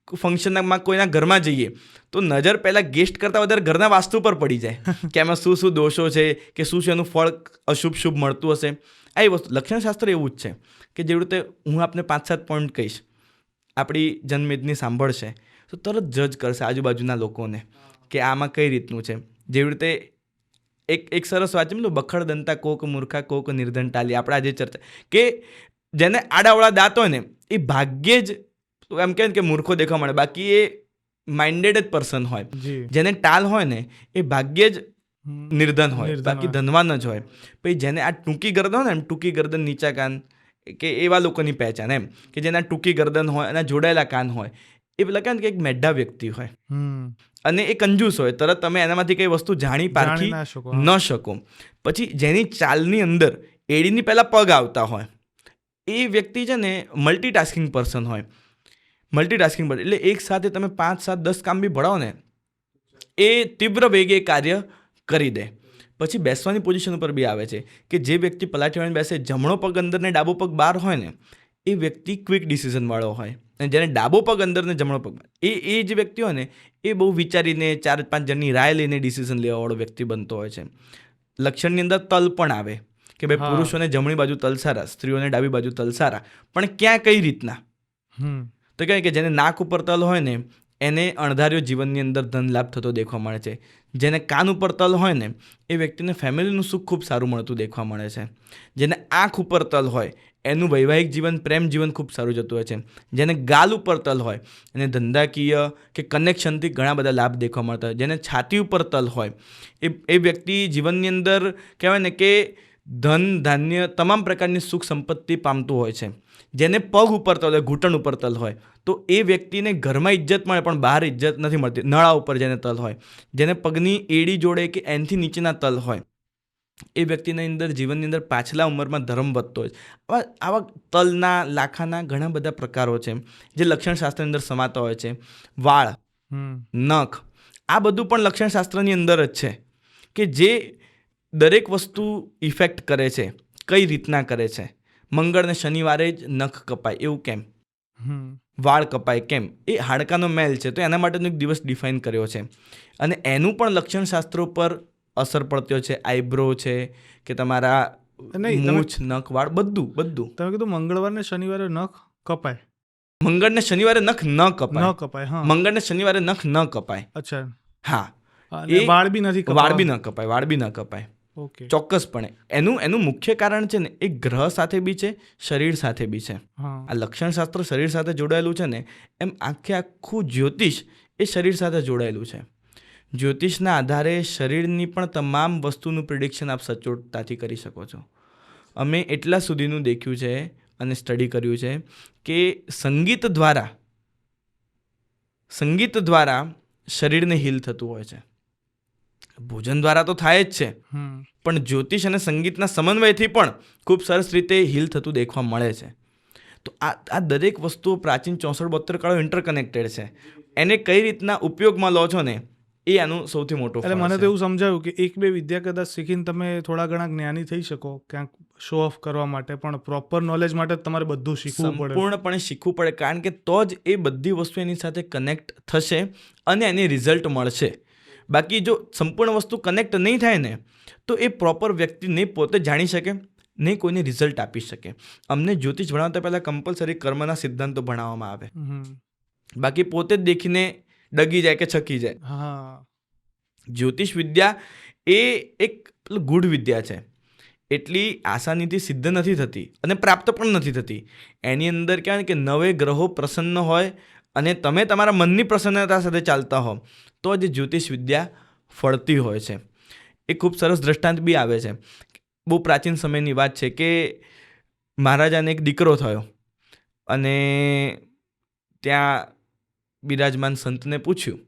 ફંક્શનમાં કોઈના ઘરમાં જઈએ તો નજર પહેલાં ગેસ્ટ કરતાં વધારે ઘરના વાસ્તુ પર પડી જાય કે એમાં શું શું દોષો છે કે શું છે એનું ફળ અશુભ શુભ મળતું હશે. આ એ વસ્તુ લક્ષણશાસ્ત્ર એવું જ છે કે જેવી રીતે હું આપને 5-7 પોઈન્ટ કહીશ, આપણી જન્મેદની સાંભળશે તો તરત જજ કરશે આજુબાજુના લોકોને કે આમાં કઈ રીતનું છે. જેવી રીતે એક સરસ વાત છે ને, બખડ દંતા કોક મૂર્ખા કોક નિર્ધન ટાલી. આપણે આજે ચર્ચા કે જેને આડાવડા દાંત હોય ને એ ભાગ્યે જ એમ કહે કે મૂર્ખો દેખવા મળે, બાકી એ માઇન્ડેડ જ પર્સન હોય. જેને ટાલ હોય ને એ ભાગ્યે જ નિર્ધન હોય, બાકી ધનવાન જ હોય. પછી જેને આ ટૂંકી ગરદન હોય ને, એમ ટૂંકી ગરદન નીચા કાન કે એવા લોકોની પહેચાન એમ કે જેના ટૂંકી ગરદન હોય અને જોડાયેલા કાન હોય એ પેલા કે એક મેઢા વ્યક્તિ હોય અને એ કંજૂસ હોય, તરત તમે એનામાંથી કઈ વસ્તુ જાણી પારખી ન શકો. પછી જેની ચાલની અંદર એડીની પહેલાં પગ આવતા હોય એ વ્યક્તિ છે ને મલ્ટીટાસ્કિંગ પર્સન હોય. મલ્ટીટાસ્કિંગ પર એટલે એક સાથે તમે 5-7-10 કામ બી ભણાવો ને એ તીવ્ર વેગે કાર્ય કરી દે. પછી બેસવાની પોઝિશન ઉપર બી આવે છે કે જે વ્યક્તિ પલાઠી વાળીને બેસે, જમણો પગ અંદર ને ડાબો પગ બહાર હોય ને એ વ્યક્તિ ક્વિક ડિસિઝનવાળો હોય અને જેને ડાબો પગ અંદર ને જમણો પગ એ જે વ્યક્તિ હોય ને એ બહુ વિચારીને 4-5 જણની રાય લઈને ડિસિઝન લેવાવાળો વ્યક્તિ બનતો હોય છે. લક્ષણની અંદર તલ પણ આવે કે ભાઈ હા. પુરુષોને જમણી બાજુ તલ સારા, સ્ત્રીઓને ડાબી બાજુ તલ સારા, પણ ક્યાં કઈ રીતના? તો કહે કે જેને નાક ઉપર તલ હોય ને એને અણધાર્યો જીવનની અંદર ધન લાભ થતો દેખવા મળે છે. જેને કાન ઉપર તલ હોય ને એ વ્યક્તિને ફેમિલીનું સુખ ખૂબ સારું મળતું દેખવા મળે છે. જેને આંખ ઉપર તલ હોય એનું વૈવાહિક જીવન, પ્રેમ જીવન ખૂબ સારું જતું હોય છે. જેને ગાલ ઉપર તલ હોય એને ધંધાકીય કે કનેક્શનથી ઘણા બધા લાભ દેખવા મળતા હોય. જેને છાતી ઉપર તલ હોય એ વ્યક્તિ જીવનની અંદર કહેવાય ને કે ધન, ધાન્ય, તમામ પ્રકારની સુખ સંપત્તિ પામતું હોય છે. જેને પગ ઉપર તલ હોય, ઘૂંટણ ઉપર તલ હોય તો એ વ્યક્તિને ઘરમાં ઇજ્જત મળે પણ બહાર ઇજ્જત નથી મળતી. નળા ઉપર જેને તલ હોય, જેને પગની એડી જોડે કે એનથી નીચેના તલ હોય એ વ્યક્તિની અંદર જીવનની અંદર પાછલા ઉંમરમાં ધર્મ વધતો હોય છે. આવા તલના, લાખાના ઘણા બધા પ્રકારો છે જે લક્ષણશાસ્ત્રની અંદર સમાતા હોય છે. વાળ, નખ, આ બધું પણ લક્ષણશાસ્ત્રની અંદર જ છે કે જે દરેક વસ્તુ ઇફેક્ટ કરે છે. કઈ રીતના કરે છે? મંગળ ને શનિવારે જ નખ કપાય એવું કેમ? વાળ કપાય કેમ? એ હાડકાનો મેલ છે તો એના માટેનો એક દિવસ ડિફાઇન કર્યો છે અને એનું પણ લક્ષણશાસ્ત્રો પર અસર પડતો છે. આઈબ્રો છે કે તમારા મૂછ, નખ, વાળ બધું. તમે કીધું મંગળવાર ને શનિવારે નખ કપાય. મંગળને શનિવારે નખ ન કપાય. ન કપાય. હા. મંગળને શનિવારે નખ ન કપાય. અચ્છા. હા. એ વાળ બી નથી કપાય. વાળ બી ન કપાય. ઓકે. ચોક્કસપણે એનું મુખ્ય કારણ છે ને એ ગ્રહ સાથે બી છે, શરીર સાથે બી છે. આ લક્ષણશાસ્ત્ર શરીર સાથે જોડાયેલું છે ને એમ આખું જ્યોતિષ એ શરીર સાથે જોડાયેલું છે. જ્યોતિષના આધારે શરીરની પણ તમામ વસ્તુનું પ્રિડિક્શન આપ સચોટતાથી કરી શકો છો. અમે એટલા સુધીનું દેખ્યું છે અને સ્ટડી કર્યું છે કે સંગીત દ્વારા શરીરને હીલ થતું હોય છે. ભોજન દ્વારા તો થાય જ છે પણ જ્યોતિષ અને સંગીતના સમન્વયથી પણ ખૂબ સરસ રીતે હીલ થતું દેખવા મળે છે. તો આ દરેક વસ્તુઓ પ્રાચીન 64-72 કાળો ઇન્ટરકનેક્ટેડ છે. એને કઈ રીતના ઉપયોગમાં લો છો ને એ આનું સૌથી મોટો એટલે મને તો એવું સમજાયું કે એક બે વિદ્યા કદાચ શીખીને તમે થોડા ઘણા જ્ઞાની થઈ શકો ક્યાંક શો ઓફ કરવા માટે, પણ પ્રોપર નોલેજ માટે તમારે બધું શીખવું પડે. સંપૂર્ણપણે શીખવું પડે કારણ કે તો જ એ બધી વસ્તુ એની સાથે કનેક્ટ થશે અને એની રિઝલ્ટ મળશે. બાકી જો સંપૂર્ણ વસ્તુ કનેક્ટ નહીં થાય ને તો એ પ્રોપર વ્યક્તિ નહીં પોતે જાણી શકે, નહીં કોઈને રિઝલ્ટ આપી શકે. અમને જ્યોતિષ ભણાવતા પહેલાં કમ્પલસરી કર્મના સિદ્ધાંતો ભણાવવામાં આવે. બાકી પોતે જ દેખીને ડગી જાય કે છકી જાય. હા. જ્યોતિષ વિદ્યા એ એક ગૂઢ વિદ્યા છે. એટલી આસાનીથી સિદ્ધ નથી થતી અને પ્રાપ્ત પણ નથી થતી. એની અંદર કહેવાય કે 9 ગ્રહો પ્રસન્ન હોય અને તમે તમારા મનની પ્રસન્નતા સાથે ચાલતા હો તો જ જ્યોતિષ વિદ્યા ફળતી હોય છે. એ ખૂબ સરસ દ્રષ્ટાંત બી આવે છે. બહુ પ્રાચીન સમયની વાત છે કે મહારાજાને એક દીકરો થયો અને ત્યાં બિરાજમાન સંતને પૂછ્યું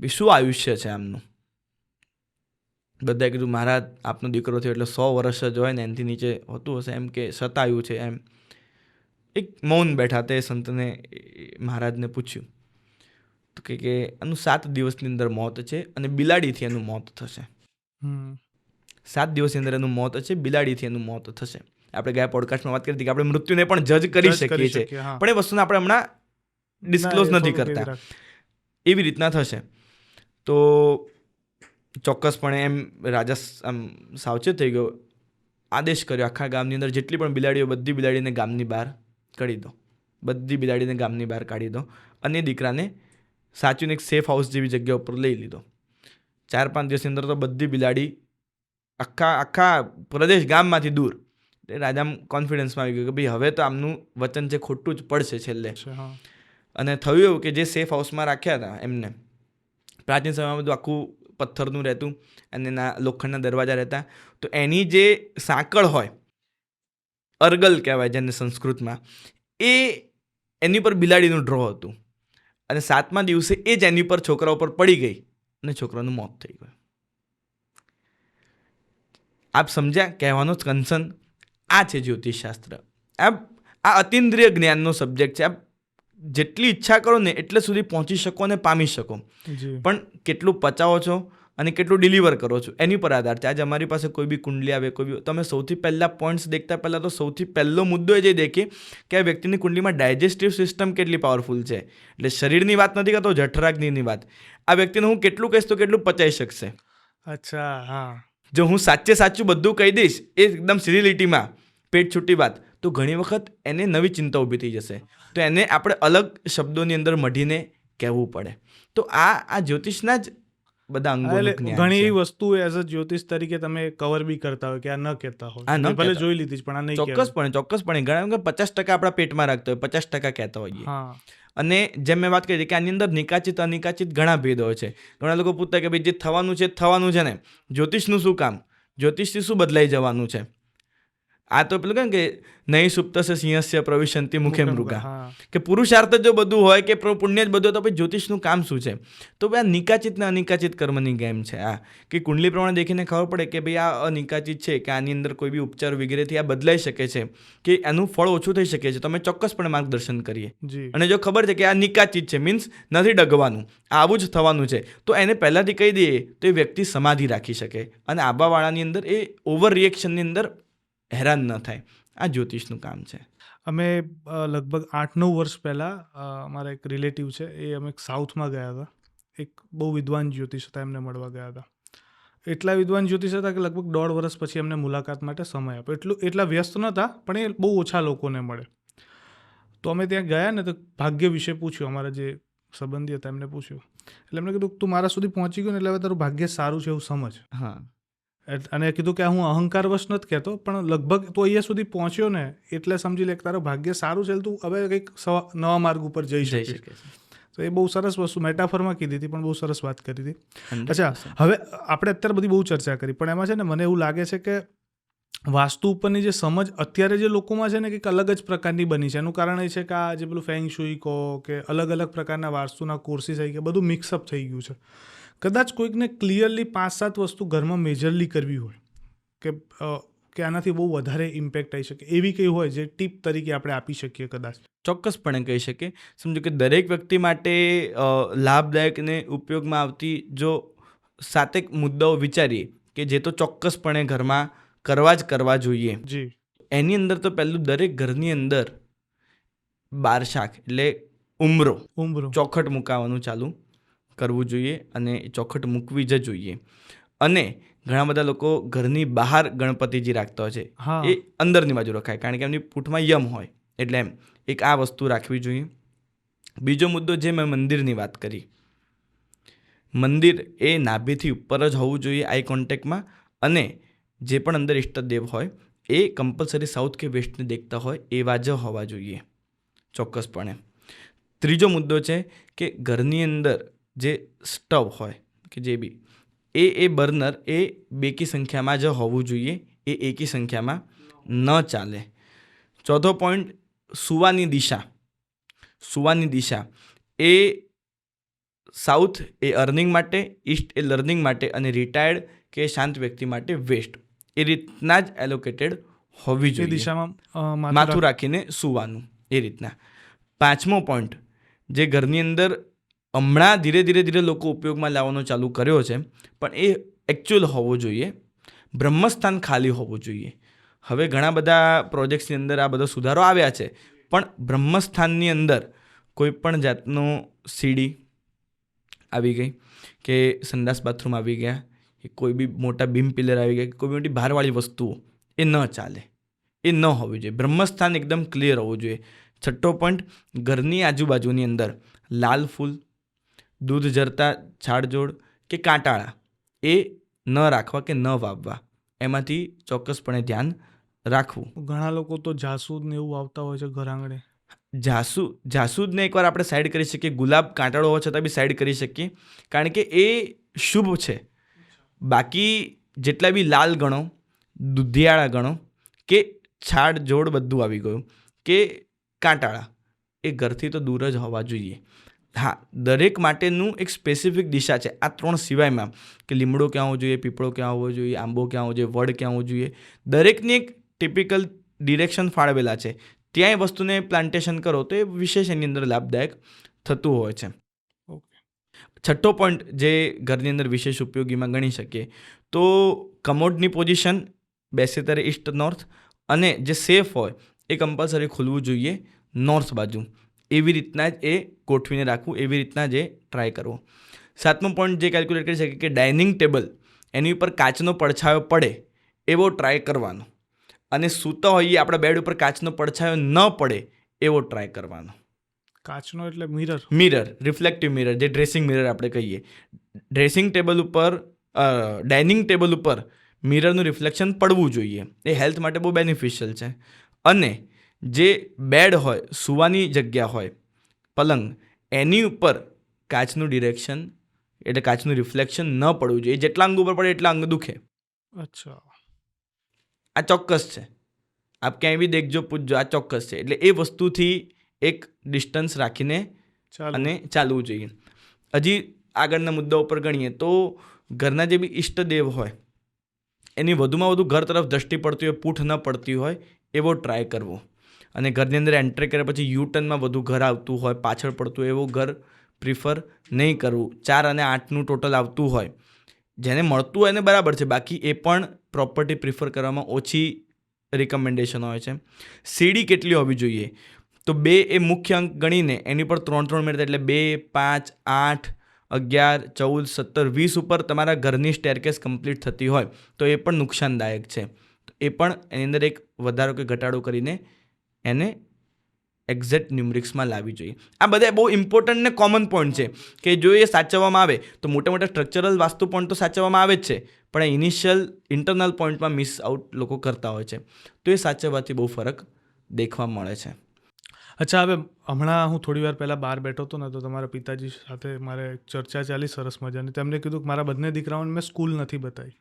કે શું આયુષ્ય છે આમનું? બધાએ કીધું મહારાજ આપનો દીકરો થયો એટલે 100 વર્ષ જ હોય ને એનાથી નીચે હોતું હશે, એમ કે શતાયુ છે એમ. એક મૌન બેઠા તે સંતને મહારાજને પૂછ્યું તો કે આનું 7 દિવસની અંદર મોત છે અને બિલાડીથી એનું મોત થશે. 7 દિવસની અંદર એનું મોત છે, બિલાડીથી એનું મોત થશે. આપણે ગયા પોડકાસ્ટમાં વાત કરી હતી કે આપણે મૃત્યુને પણ જજ કરી શકીએ છીએ પણ એ વસ્તુને આપણે હમણાં ડિસ્ક્લોઝ નથી કરતા. એવી રીતના થશે. તો ચોક્કસપણે એમ રાજા આમ સાવચેત થઈ ગયો, આદેશ કર્યો આખા ગામની અંદર જેટલી પણ બિલાડીઓ બધી બિલાડીને ગામની બહાર કાઢી દો, બધી બિલાડીને ગામની બહાર કાઢી દો અને એ દીકરાને સાચવીને એક સેફ હાઉસ જેવી જગ્યા ઉપર લઈ લીધો. 4-5 દિવસની અંદર તો બધી બિલાડી આખા પ્રદેશ ગામમાંથી દૂર. રાજા કોન્ફિડન્સમાં આવી ગયો કે ભાઈ હવે તો આમનું વચન છે ખોટું જ પડશે છેલ્લે. અને થયું એવું કે જે સેફ હાઉસમાં રાખ્યા હતા એમને, પ્રાચીન સમયમાં બધું આખું પથ્થરનું રહેતું અને એના લોખંડના દરવાજા રહેતા, તો એની જે સાંકળ હોય, અર્ગલ કહેવાય જેને સંસ્કૃતમાં, એ એની પર બિલાડીનું ડ્રો હતું અને 7મા દિવસે એ જ એની પર છોકરા ઉપર પડી ગઈ અને છોકરાનું મોત થઈ ગયું. આપ સમજ્યા કહેવાનો જ કન્સર્ન? આ છે જ્યોતિષશાસ્ત્ર. આ અતિન્દ્રિય જ્ઞાનનો સબ્જેક્ટ છે. આપ જેટલી ઈચ્છા કરો ને એટલે સુધી પહોંચી શકો અને પામી શકો, પણ કેટલું પચાવો છો અને કેટલું ડિલિવર કરો છો એની પર આધાર છે. આજે અમારી પાસે કોઈ બી કુંડલી આવે, કોઈ બી, તમે સૌથી પહેલાં પોઈન્ટ્સ દેખતા પહેલાં તો સૌથી પહેલો મુદ્દો એ જે દેખીએ કે આ વ્યક્તિની કુંડલીમાં ડાયજેસ્ટિવ સિસ્ટમ કેટલી પાવરફુલ છે. એટલે શરીરની વાત નથી કરતો, જઠરાગ્નિની વાત. આ વ્યક્તિને હું કેટલું કહીશ તો કેટલું પચાઈ શકશે. અચ્છા. હા. જો હું સાચું બધું કહી દઈશ એ એકદમ સીધી લીટીમાં પેટ છૂટી વાત, તો ઘણી વખત એને નવી ચિંતા ઊભી થઈ જશે. તો એને આપણે અલગ શબ્દોની અંદર મઢીને કહેવું પડે. તો આ જ્યોતિષના જ બધા અંગોનું જ્ઞાન ઘણી છે. એવી વસ્તુ એઝ અ જ્યોતિષ તરીકે તમે કવર બી કરતા હોય કે આ ન કહેતા હોય, આ ન ભલે કહેતા. જોઈ લીધી છે પણ આ નહીં કહેવાય. ચોક્કસપણે ઘણા વખત 50% આપણા પેટમાં રાખતા હોય, 50% કહેતા હોઈએ. હા, અને જેમ મેં વાત કરી કે આની અંદર નિકાચિત અનિકાચિત ઘણા ભેદ હોય છે. ઘણા લોકો પૂછતા કે ભાઈ જે થવાનું છે થવાનું છે ને, જ્યોતિષનું શું કામ, જ્યોતિષથી શું બદલાઈ જવાનું છે? આ તો પેલું કેમ કે નહીં સુપ્તસ્ય સિંહસ્ય પ્રવિશંતિ મુખે મૃગા, હા. કે પુરુષાર્થ જો બધું હોય કે પુણ્ય જ બધું, તો ભાઈ જ્યોતિષનું કામ શું છે? તો ભાઈ આ નિકાચિત ને અનિકાચિત કર્મની ગેમ છે. આ કે કુંડલી પ્રમાણે દેખીને ખબર પડે કે ભાઈ આ અનિકાચિત છે, કે આની અંદર કોઈ બી ઉપચાર વગેરેથી આ બદલાઈ શકે છે, કે એનું ફળ ઓછું થઈ શકે છે. તો અમે ચોક્કસપણે માર્ગદર્શન કરીએ. જી. અને જો ખબર છે કે આ નિકાચિત છે, મીન્સ નથી ડગવાનું, આવું જ થવાનું છે, તો એને પહેલાંથી કહી દઈએ તો એ વ્યક્તિ સમાધિ રાખી શકે અને આબાવાળાની અંદર એ ઓવર રિએક્શનની અંદર હેરાન ન થાય. આ જ્યોતિષનું કામ છે. અમે લગભગ 8-9 વર્ષ પહેલાં અમારા એક રિલેટિવ છે, એ અમે સાઉથમાં ગયા હતા. એક બહુ વિદ્વાન જ્યોતિષ હતા, એમને મળવા ગયા હતા. એટલા વિદ્વાન જ્યોતિષ હતા કે લગભગ 1.5 વર્ષ પછી એમને મુલાકાત માટે સમય આપ્યો. એટલા વ્યસ્ત નહોતા, પણ એ બહુ ઓછા લોકોને મળે. તો અમે ત્યાં ગયા ને તો ભાગ્ય વિશે પૂછ્યું, અમારા જે સંબંધી હતા એમને પૂછ્યું. એટલે એમને કીધું તું મારા સુધી પહોંચી ગયો ને એટલે હવે તારું ભાગ્ય સારું છે એવું સમજ. હા. અને કીધું કે હું અહંકારવશ નથી કહેતો, પણ લગભગ તું અહીંયા સુધી પહોંચ્યો ને એટલે સમજી લે કે તારું ભાગ્ય સારું છે, તું હવે કંઈક નવા માર્ગ ઉપર જઈ જઈ શકે. શકે છે. તો એ બહુ સરસ વસ્તુ મેટાફરમાં કીધી હતી, પણ બહુ સરસ વાત કરી હતી. 100%. અચ્છા, હવે આપણે અત્યારે બધી બહુ ચર્ચા કરી, પણ એમાં છે ને મને એવું લાગે છે કે વાસ્તુ ઉપરની જે સમજ અત્યારે જે લોકોમાં છે ને કંઈક અલગ જ પ્રકારની બની છે. એનું કારણ એ છે કે આ જે પેલું ફેંગ શુઈ કહો કે અલગ અલગ પ્રકારના વાસ્તુના કોર્સિસ આવી ગયા, બધું મિક્સઅપ થઈ ગયું છે. કદાચ કોઈકને ક્લિયરલી 5-7 વસ્તુ ઘરમાં મેજરલી કરવી હોય કે આનાથી બહુ વધારે ઇમ્પેક્ટ આવી શકે, એવી કંઈ હોય જે ટીપ તરીકે આપણે આપી શકીએ કદાચ. ચોક્કસપણે કહી શકીએ. સમજો કે દરેક વ્યક્તિ માટે લાભદાયક ને ઉપયોગમાં આવતી જો 7 મુદ્દાઓ વિચારીએ કે જે તો ચોક્કસપણે ઘરમાં કરવા જોઈએ. જી. એની અંદર તો પહેલું, દરેક ઘરની અંદર બારશાખ એટલે ઉંબરો ચોખટ મુકાવાનું ચાલુ કરવું જોઈએ, અને ચોખટ મૂકવી જ જોઈએ. અને ઘણા બધા લોકો ઘરની બહાર ગણપતિજી રાખતા હોય છે, હા. એ અંદરની બાજુ રખાય, કારણ કે એમની પૂંઠમાં યમ હોય, એટલે એમ એક આ વસ્તુ રાખવી જોઈએ. બીજો મુદ્દો, જે મેં મંદિરની વાત કરી, મંદિર એ નાભીથી ઉપર જ હોવું જોઈએ આઈ કોન્ટેક્ટમાં, અને જે પણ અંદર ઇષ્ટદેવ હોય એ કમ્પલસરી સાઉથ કે વેસ્ટને દેખતા હોય એવા જ હોવા જોઈએ, ચોક્કસપણે. ત્રીજો મુદ્દો છે કે ઘરની અંદર જે સ્ટવ હોય કે જે બી એ બર્નર એ બેકી સંખ્યામાં જ હોવું જોઈએ, એ એકી સંખ્યામાં ન ચાલે. ચોથો પોઈન્ટ, સુવાની દિશા એ સાઉથ એ અર્નિંગ માટે, ઈસ્ટ એ લર્નિંગ માટે, અને રિટાયર્ડ કે શાંત વ્યક્તિ માટે વેસ્ટ, એ રીતના જ એલોકેટેડ હોવી જોઈએ. દિશામાં માથું રાખીને સુવાનું, એ રીતના. 5મો પોઈન્ટ, જે ઘરની અંદર હમણાં ધીરે લોકો ઉપયોગમાં લાવવાનો ચાલુ કર્યો છે, પણ એ એકચ્યુઅલ હોવો જોઈએ, બ્રહ્મસ્થાન ખાલી હોવું જોઈએ. હવે ઘણા બધા પ્રોજેક્ટ્સની અંદર આ બધો સુધારો આવ્યા છે, પણ બ્રહ્મસ્થાનની અંદર કોઈ પણ જાતનો સીડી આવી ગઈ, કે સંડાસ બાથરૂમ આવી ગયા, કે કોઈ બી મોટા બીમ પિલર આવી ગયા, કે કોઈ મોટી ભારવાળી વસ્તુઓ, એ ન ચાલે, એ ન હોવી જોઈએ. બ્રહ્મસ્થાન એકદમ ક્લિયર હોવું જોઈએ. 6થો પોઈન્ટ, ઘરની આજુબાજુની અંદર લાલ ફૂલ, દૂધ જરતા છાડજોડ કે કાંટાળા એ ન રાખવા કે ન વાવવા, એમાંથી ચોક્કસપણે ધ્યાન રાખવું. ઘણા લોકો તો જાસૂદ ને એવું વાવતા હોય છે ઘર આંગણે. જાસૂદને એકવાર આપણે સાઈડ કરી શકીએ, ગુલાબ કાંટાળો હોવા છતાં બી સાઈડ કરી શકીએ, કારણ કે એ શુભ છે. બાકી જેટલા બી લાલ ગણો, દુધિયાળા ગણો, કે છાડજોડ બધું આવી ગયું, કે કાંટાળા, એ ઘરથી તો દૂર જ હોવા જોઈએ. હા, દરેક માટેનું એક સ્પેસિફિક દિશા છે. આ 3 સિવાયમાં કે લીમડો ક્યાં હોવો જોઈએ, પીપળો ક્યાં હોવો જોઈએ, આંબો ક્યાં હોવો જોઈએ, વડ ક્યાં હોવો જોઈએ, દરેકની એક ટિપિકલ ડિરેક્શન ફાળવેલા છે. ત્યાં એ વસ્તુને પ્લાન્ટેશન કરો તો એ વિશેષ એની અંદર લાભદાયક થતું હોય છે. છઠ્ઠો પોઈન્ટ, જે ઘરની અંદર વિશેષ ઉપયોગીમાં ગણી શકીએ, તો કમોડની પોઝિશન બેસે ત્યારે ઈસ્ટ નોર્થ, અને જે સેફ હોય એ કમ્પલસરી ખુલવું જોઈએ નોર્થ બાજુ. એવી રીતના જ એ ગોઠવીને રાખવું, એવી રીતના જ એ ટ્રાય કરવું. 7મો પોઈન્ટ જે કેલ્ક્યુલેટ કરી શકીએ કે ડાઇનિંગ ટેબલ એની ઉપર કાચનો પડછાયો પડે એવો ટ્રાય કરવાનો. અને સૂતા હોઈએ આપણા બેડ ઉપર કાચનો પડછાયો ન પડે એવો ટ્રાય કરવાનો. કાચનો એટલે મિરર. મિરર, રિફ્લેક્ટિવ મિરર, જે ડ્રેસિંગ મિરર આપણે કહીએ. ડ્રેસિંગ ટેબલ ઉપર, ડાઇનિંગ ટેબલ ઉપર મિરરનું રિફ્લેક્શન પડવું જોઈએ. એ હેલ્થ માટે બહુ બેનિફિશિયલ છે. અને જે બેડ હોય, સૂવાની જગ્યા હોય, પલંગ, એની ઉપર કાચનું ડિરેક્શન એટલે કાચનું રિફ્લેક્શન ન પડવું જોઈએ. જેટલા અંગ ઉપર પડે એટલા અંગ દુખે. અચ્છા. આ ચોક્કસ છે. આપ ક્યાંય બી દેખજો, પૂછજો, આ ચોક્કસ છે. એટલે એ વસ્તુથી એક ડિસ્ટન્સ રાખીને અને ચાલવું જોઈએ. હજી આગળના મુદ્દા ઉપર ગણીએ તો ઘરના જે બી ઈષ્ટદેવ હોય એની વધુમાં વધુ ઘર તરફ દ્રષ્ટિ પડતી હોય, પૂઠ ન પડતી હોય એવો ટ્રાય કરવો. અને ઘરની અંદર એન્ટ્રી કર્યા પછી યુટર્નમાં વધુ ઘર આવતું હોય, પાછળ પડતું હોય એવું ઘર પ્રિફર નહીં કરવું. 4 અને 8નું ટોટલ આવતું હોય, જેને મળતું હોય એને બરાબર છે, બાકી એ પણ પ્રોપર્ટી પ્રિફર કરવામાં ઓછી રિકમેન્ડેશન હોય છે. સીડી કેટલી હોવી જોઈએ? તો 2 એ મુખ્ય અંક ગણીને એની પર 3 મેળતા, એટલે 2, 5, 8, 11, 14, 17, 20 ઉપર તમારા ઘરની સ્ટેરકેસ કમ્પ્લીટ થતી હોય તો એ પણ નુકસાનદાયક છે. એ પણ એની અંદર એક વધારો કે ઘટાડો કરીને એને એક્ઝેક્ટ ન્યુમરિક્સમાં લાવવી જોઈએ. આ બધા બહુ ઇમ્પોર્ટન્ટ ને કોમન પોઈન્ટ છે કે જો એ સાચવવામાં આવે તો મોટા મોટા સ્ટ્રક્ચરલ વાસ્તુ પોઈન્ટ તો સાચવવામાં આવે જ છે, પણ એ ઇનિશિયલ ઇન્ટરનલ પોઈન્ટમાં મિસ આઉટ લોકો કરતા હોય છે. તો એ સાચવવાથી બહુ ફરક દેખવા મળે છે. અચ્છા, હવે હમણાં હું થોડી વાર પહેલાં બહાર બેઠો હતો ને તો તમારા પિતાજી સાથે મારે ચર્ચા ચાલી સરસ મજાની. તેમને કીધું કે મારા બંને દીકરાઓને મેં સ્કૂલ નથી બતાવી,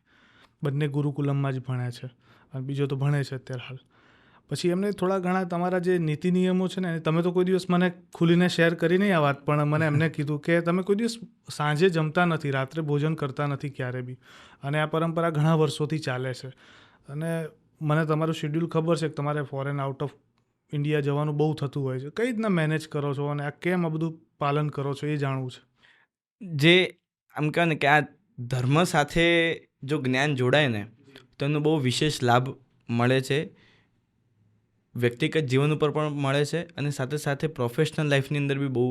બંને ગુરુકુલમમાં જ ભણ્યા છે અને બીજો તો ભણે છે અત્યારે હાલ. પછી એમને થોડા ઘણા તમારા જે નીતિ નિયમો છે ને, તમે તો કોઈ દિવસ મને ખુલીને શેર કરી નહીં આ વાત, પણ મને એમને કીધું કે તમે કોઈ દિવસ સાંજે જમતા નથી, રાત્રે ભોજન કરતા નથી ક્યારે બી, અને આ પરંપરા ઘણા વર્ષોથી ચાલે છે. અને મને તમારું શેડ્યુલ ખબર છે કે તમારે ફોરેન આઉટ ઓફ ઇન્ડિયા જવાનું બહુ થતું હોય છે. કઈ રીતના મેનેજ કરો છો અને આ કેમ આ બધું પાલન કરો છો એ જાણવું છે. જે આમ કહેવાય ને કે આ ધર્મ સાથે જો જ્ઞાન જોડાય ને તો એનો બહુ વિશેષ લાભ મળે છે. વ્યક્તિગત જીવન ઉપર પણ મળે છે અને સાથે સાથે પ્રોફેશનલ લાઈફની અંદર બી બહુ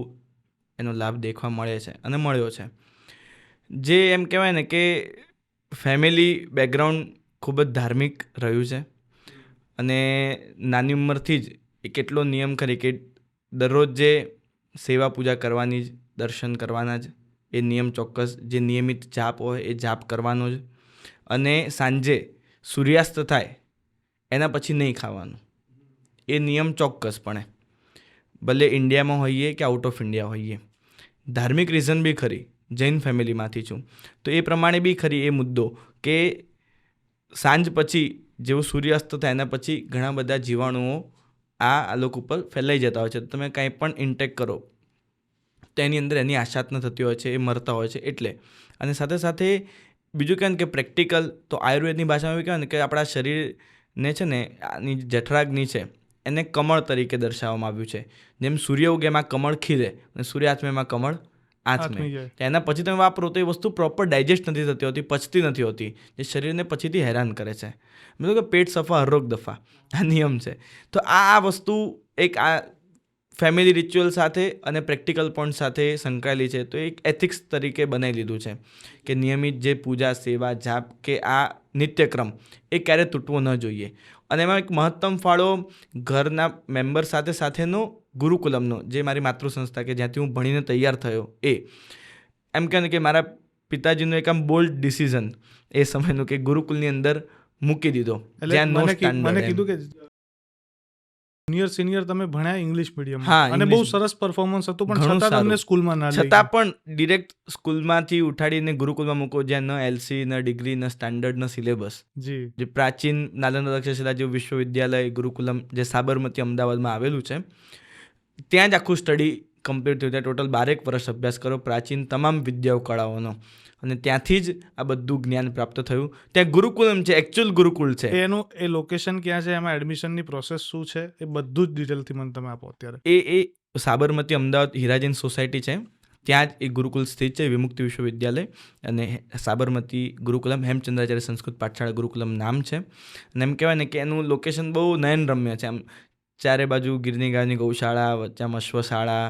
એનો લાભ દેખવા મળે છે અને મળ્યો છે. જે એમ કહેવાય ને કે ફેમિલી બેકગ્રાઉન્ડ ખૂબ જ ધાર્મિક રહ્યું છે અને નાની ઉંમરથી જ એ કેટલો નિયમ કરી કે દરરોજ જે સેવા પૂજા કરવાની જ, દર્શન કરવાના જ, એ નિયમ ચોક્કસ, જે નિયમિત જાપ હોય એ જાપ કરવાનો જ, અને સાંજે સૂર્યાસ્ત થાય એના પછી નહીં ખાવાનું, એ નિયમ ચોક્કસપણે, ભલે ઇન્ડિયામાં હોઈએ કે આઉટ ઓફ ઇન્ડિયા હોઈએ. ધાર્મિક રીઝન બી ખરી, જૈન ફેમિલીમાંથી છું તો એ પ્રમાણે બી ખરી એ મુદ્દો કે સાંજ પછી જેવું સૂર્યાસ્ત થાય એના પછી ઘણા બધા જીવાણુઓ આ લોકો ઉપર ફેલાઈ જતા હોય છે. તો તમે કાંઈ પણ ઇન્ટેક કરો તો એની અંદર એની આશાત ન થતી હોય છે, એ મરતા હોય છે એટલે. અને સાથે સાથે બીજું કહેવાય ને કે પ્રેક્ટિકલ, તો આયુર્વેદની ભાષામાં કહેવાય ને કે આપણા શરીરને છે ને આની જઠરાગ્નિ છે એને કમળ તરીકે દર્શાવવામાં આવ્યું છે. જેમ સૂર્ય ઉગે એમાં કમળ ખીલે અને સૂર્યાસ્તમે એમાં કમળ આથમે. એના પછી તમે વાપરો તો એ વસ્તુ પ્રોપર ડાયજેસ્ટ નથી થતી હોતી, પચતી નથી હોતી, જે શરીરને પછીથી હેરાન કરે છે. મતલબ કે પેટ સફા હર રોગ દફા, આ નિયમ છે. તો આ વસ્તુ એક આ ફેમિલી રિચ્યુઅલ સાથે અને પ્રેક્ટિકલ પોઈન્ટ સાથે સંકળાયેલી છે. તો એક એથિક્સ તરીકે બનાવી લીધું છે કે નિયમિત જે પૂજા, સેવા, જાપ કે આ નિત્યક્રમ એ ક્યારેય તૂટવો ન જોઈએ. અને એમાં એક મહત્તમ ફાળો ઘરના મેમ્બર સાથે સાથેનો ગુરુકુલમનો, જે મારી માતૃ સંસ્થા કે જ્યાંથી હું ભણીને તૈયાર થયો, એ એમ કહે ને કે મારા પિતાજીનું એક આમ બોલ્ડ ડિસિઝન એ સમયનું કે ગુરુકુલની અંદર મૂકી દીધો. મને કીધું કે સિનિયર તમે ભણ્યા ઇંગ્લિશ મીડિયમમાં અને બહુ સરસ પરફોર્મન્સ હતું, પણ છતાં તમને સ્કૂલમાં ના લઈ ગયા. છતાં પણ ડિરેક્ટ સ્કૂલમાંથી ઉઠાડીને ગુરુકુલમાં મૂકો, જ્યાં ન એલસી, ન ડિગ્રી, ન સ્ટાન્ડર્ડ, ન સિલેબસ. જે પ્રાચીન નાલંદા તક્ષશિલા જેવું વિશ્વવિદ્યાલય ગુરુકુલમ જે સાબરમતી અમદાવાદમાં આવેલું છે, ત્યાં જ આખું સ્ટડી કમ્પ્લીટ થયું. ત્યાં ટોટલ 12 વર્ષ અભ્યાસ કરો પ્રાચીન તમામ વિદ્યાઓ, કળાઓનો, અને ત્યાંથી જ આ બધું જ્ઞાન પ્રાપ્ત થયું. ત્યાં ગુરુકુલમ છે, એકચ્યુઅલ ગુરુકુલ છે. એનું એ લોકેશન ક્યાં છે, એમાં એડમિશનની પ્રોસેસ શું છે, એ બધું જ ડિટેલથી મને તમે આપો અત્યારે. એ સાબરમતી અમદાવાદ હીરાજન સોસાયટી છે, ત્યાં જ એ ગુરુકુલ સ્થિત છે, વિમુક્તિ વિશ્વવિદ્યાલય, અને સાબરમતી ગુરુકુલમ, હેમચંદ્રાચાર્ય સંસ્કૃત પાઠશાળા ગુરુકુલમ નામ છે. અને એમ કહેવાય ને કે એનું લોકેશન બહુ નયનરમ્ય છે. આમ ચારે બાજુ ગીરની ગાયની ગૌશાળા, વચ્ચે આમ અશ્વશાળા,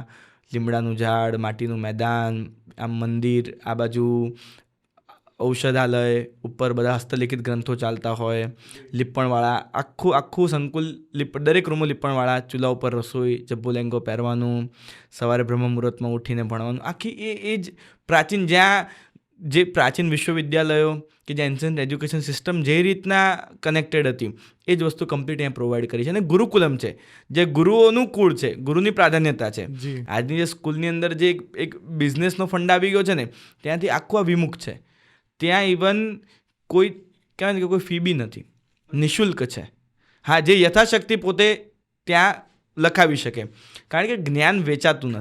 લીમડાનું ઝાડ, માટીનું મેદાન, આમ મંદિર, આ બાજુ ઔષધાલય ઉપર બધા હસ્તલિખિત ગ્રંથો ચાલતા હોય, લીપણવાળા આખું સંકુલ દરેક રૂમમાં લીપણવાળા, ચૂલા ઉપર રસોઈ, જબ્બો લેંગો પહેરવાનું, સવારે બ્રહ્મ મુહૂર્તમાં ઉઠીને ભણવાનું, આખી એ જ પ્રાચીન જે પ્રાચીન વિશ્વવિદ્યાલયો કે જે એન્શન્ટ એજ્યુકેશન સિસ્ટમ જે રીતના કનેક્ટેડ હતી એ જ વસ્તુ કમ્પ્લીટ અહીંયા પ્રોવાઈડ કરી છે. અને ગુરુકુલમ છે જે ગુરુઓનું કુળ છે, ગુરુની પ્રાધાન્યતા છે. આજની જે સ્કૂલની અંદર જે એક બિઝનેસનો ફંડ આવી ગયો છે ને ત્યાંથી આખું આ વિમુખ છે. ત્યાં ઇવન કોઈ કહેવાય ને કે કોઈ ફી બી નથી, નિઃશુલ્ક છે. હા, જે યથાશક્તિ પોતે ત્યાં લખાવી શકે, કારણ કે જ્ઞાન વેચાતું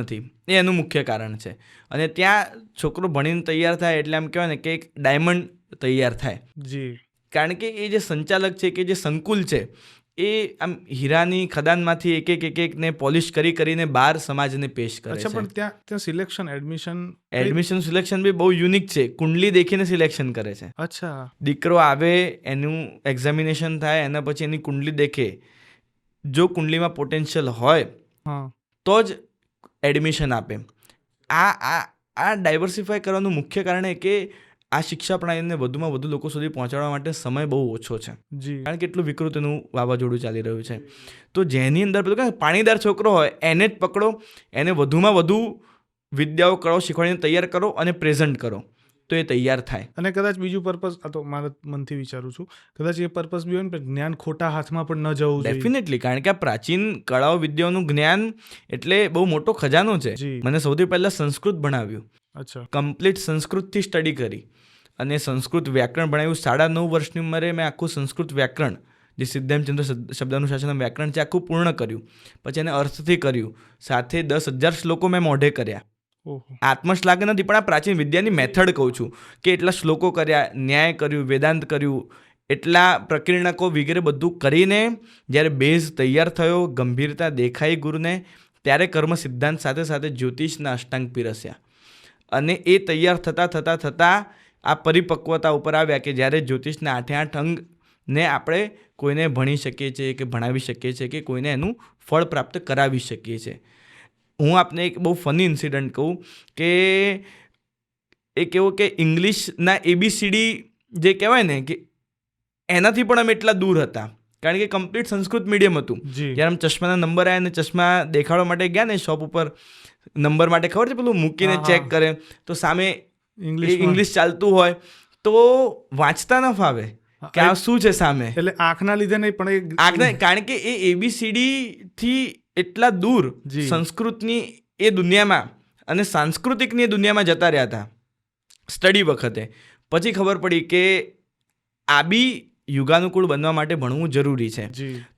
નથી એ એનું મુખ્ય કારણ છે. અને ત્યાં છોકરો ભણીને તૈયાર થાય એટલે આમ કહેવાય ને કે એક ડાયમંડ તૈયાર થાય. કારણ કે એ જે સંચાલક છે કે જે સંકુલ છે એ આમ હીરાની ખદાનમાંથી એક ને પોલિશ કરીને બહાર સમાજને પેશ કરે છે. પણ ત્યાં સિલેક્શન એડમિશન સિલેક્શન બી બહુ યુનિક છે. કુંડલી દેખીને સિલેક્શન કરે છે. અચ્છા. દીકરો દીકરો આવે, એનું એક્ઝામિનેશન થાય, એના પછી એની કુંડલી દેખે, જો કુંડલીમાં પોટેન્શિયલ હોય તો જ એડમિશન આપે. આ ડાયવર્સિફાય કરવાનું મુખ્ય કારણ એ કે આ શિક્ષા પ્રણાલીને વધુમાં વધુ લોકો સુધી પહોંચાડવા માટે સમય બહુ ઓછો છે. કારણ કે એટલું વિકૃત એનું વાવાઝોડું ચાલી રહ્યું છે. તો જેની અંદર પેલું કે પાણીદાર છોકરો હોય એને જ પકડો, એને વધુમાં વધુ વિદ્યાઓ કરો, શીખવાડીને તૈયાર કરો અને પ્રેઝન્ટ કરો તો એ તૈયાર થાય. અને કદાચ બીજું પર્પઝ, આ તો મારા મનથી વિચારું છું, કદાચ એ પર્પઝ બી હોય ને, જ્ઞાન ખોટા હાથમાં પણ ન જવું જોઈએ. ડેફિનેટલી, કારણ કે આ પ્રાચીન કળાઓ વિદ્યાઓનું જ્ઞાન એટલે બહુ મોટો ખજાનો છે. મને સૌથી પહેલાં સંસ્કૃત ભણાવ્યું. અચ્છા. કમ્પ્લીટ સંસ્કૃતથી સ્ટડી કરી અને સંસ્કૃત વ્યાકરણ ભણાવ્યું. 9.5 વર્ષની ઉંમરે મેં આખું સંસ્કૃત વ્યાકરણ, જે સિદ્ધાંતચંદ્ર શબ્દાનુશાસનનું વ્યાકરણ છે, આખું પૂર્ણ કર્યું. પછી એને અર્થથી કર્યું, સાથે 10,000 શ્લોકો મેં મોઢે કર્યા. આત્મશ્લાઘ નથી, પણ આ પ્રાચીન વિદ્યાની મેથડ કહું છું કે એટલા શ્લોકો કર્યા, ન્યાય કર્યું, વેદાંત કર્યું, એટલા પ્રકીર્ણકો વગેરે બધું કરીને જ્યારે બેઝ તૈયાર થયો, ગંભીરતા દેખાઈ ગુરુને, ત્યારે કર્મ સિદ્ધાંત સાથે સાથે જ્યોતિષના અષ્ટાંગ પીરસ્યા. અને એ તૈયાર થતાં આ પરિપક્વતા ઉપર આવ્યા કે જ્યારે જ્યોતિષના 8 અંગને આપણે કોઈને ભણી શકીએ છીએ કે ભણાવી શકીએ છીએ કે કોઈને એનું ફળ પ્રાપ્ત કરાવી શકીએ છીએ. હું આપને એક બહુ ફની ઇન્સિડન્ટ કહું કે એક એવો કે ઇંગ્લિશના ABCD જે કહેવાય ને કે એનાથી પણ અમે એટલા દૂર હતા, કારણ કે કમ્પ્લીટ સંસ્કૃત મીડિયમ હતું. જ્યારે આમ ચશ્માના નંબર આવ્યા ને ચશ્મા દેખાડવા માટે ગયા ને શોપ ઉપર, નંબર માટે ખબર છે પેલું મૂકીને ચેક કરે, તો સામે ઇંગ્લિશ ચાલતું હોય તો વાંચતા ન ફાવે કે આ શું છે સામે. એટલે આંખના લીધે નહીં, પણ આંખના, કારણ કે એ ABCD થી એટલા દૂર સંસ્કૃતની એ દુનિયામાં અને સાંસ્કૃતિકની એ દુનિયામાં જતા રહ્યા હતા સ્ટડી વખતે. પછી ખબર પડી કે આ બી યુગાનુકૂળ બનવા માટે ભણવું જરૂરી છે.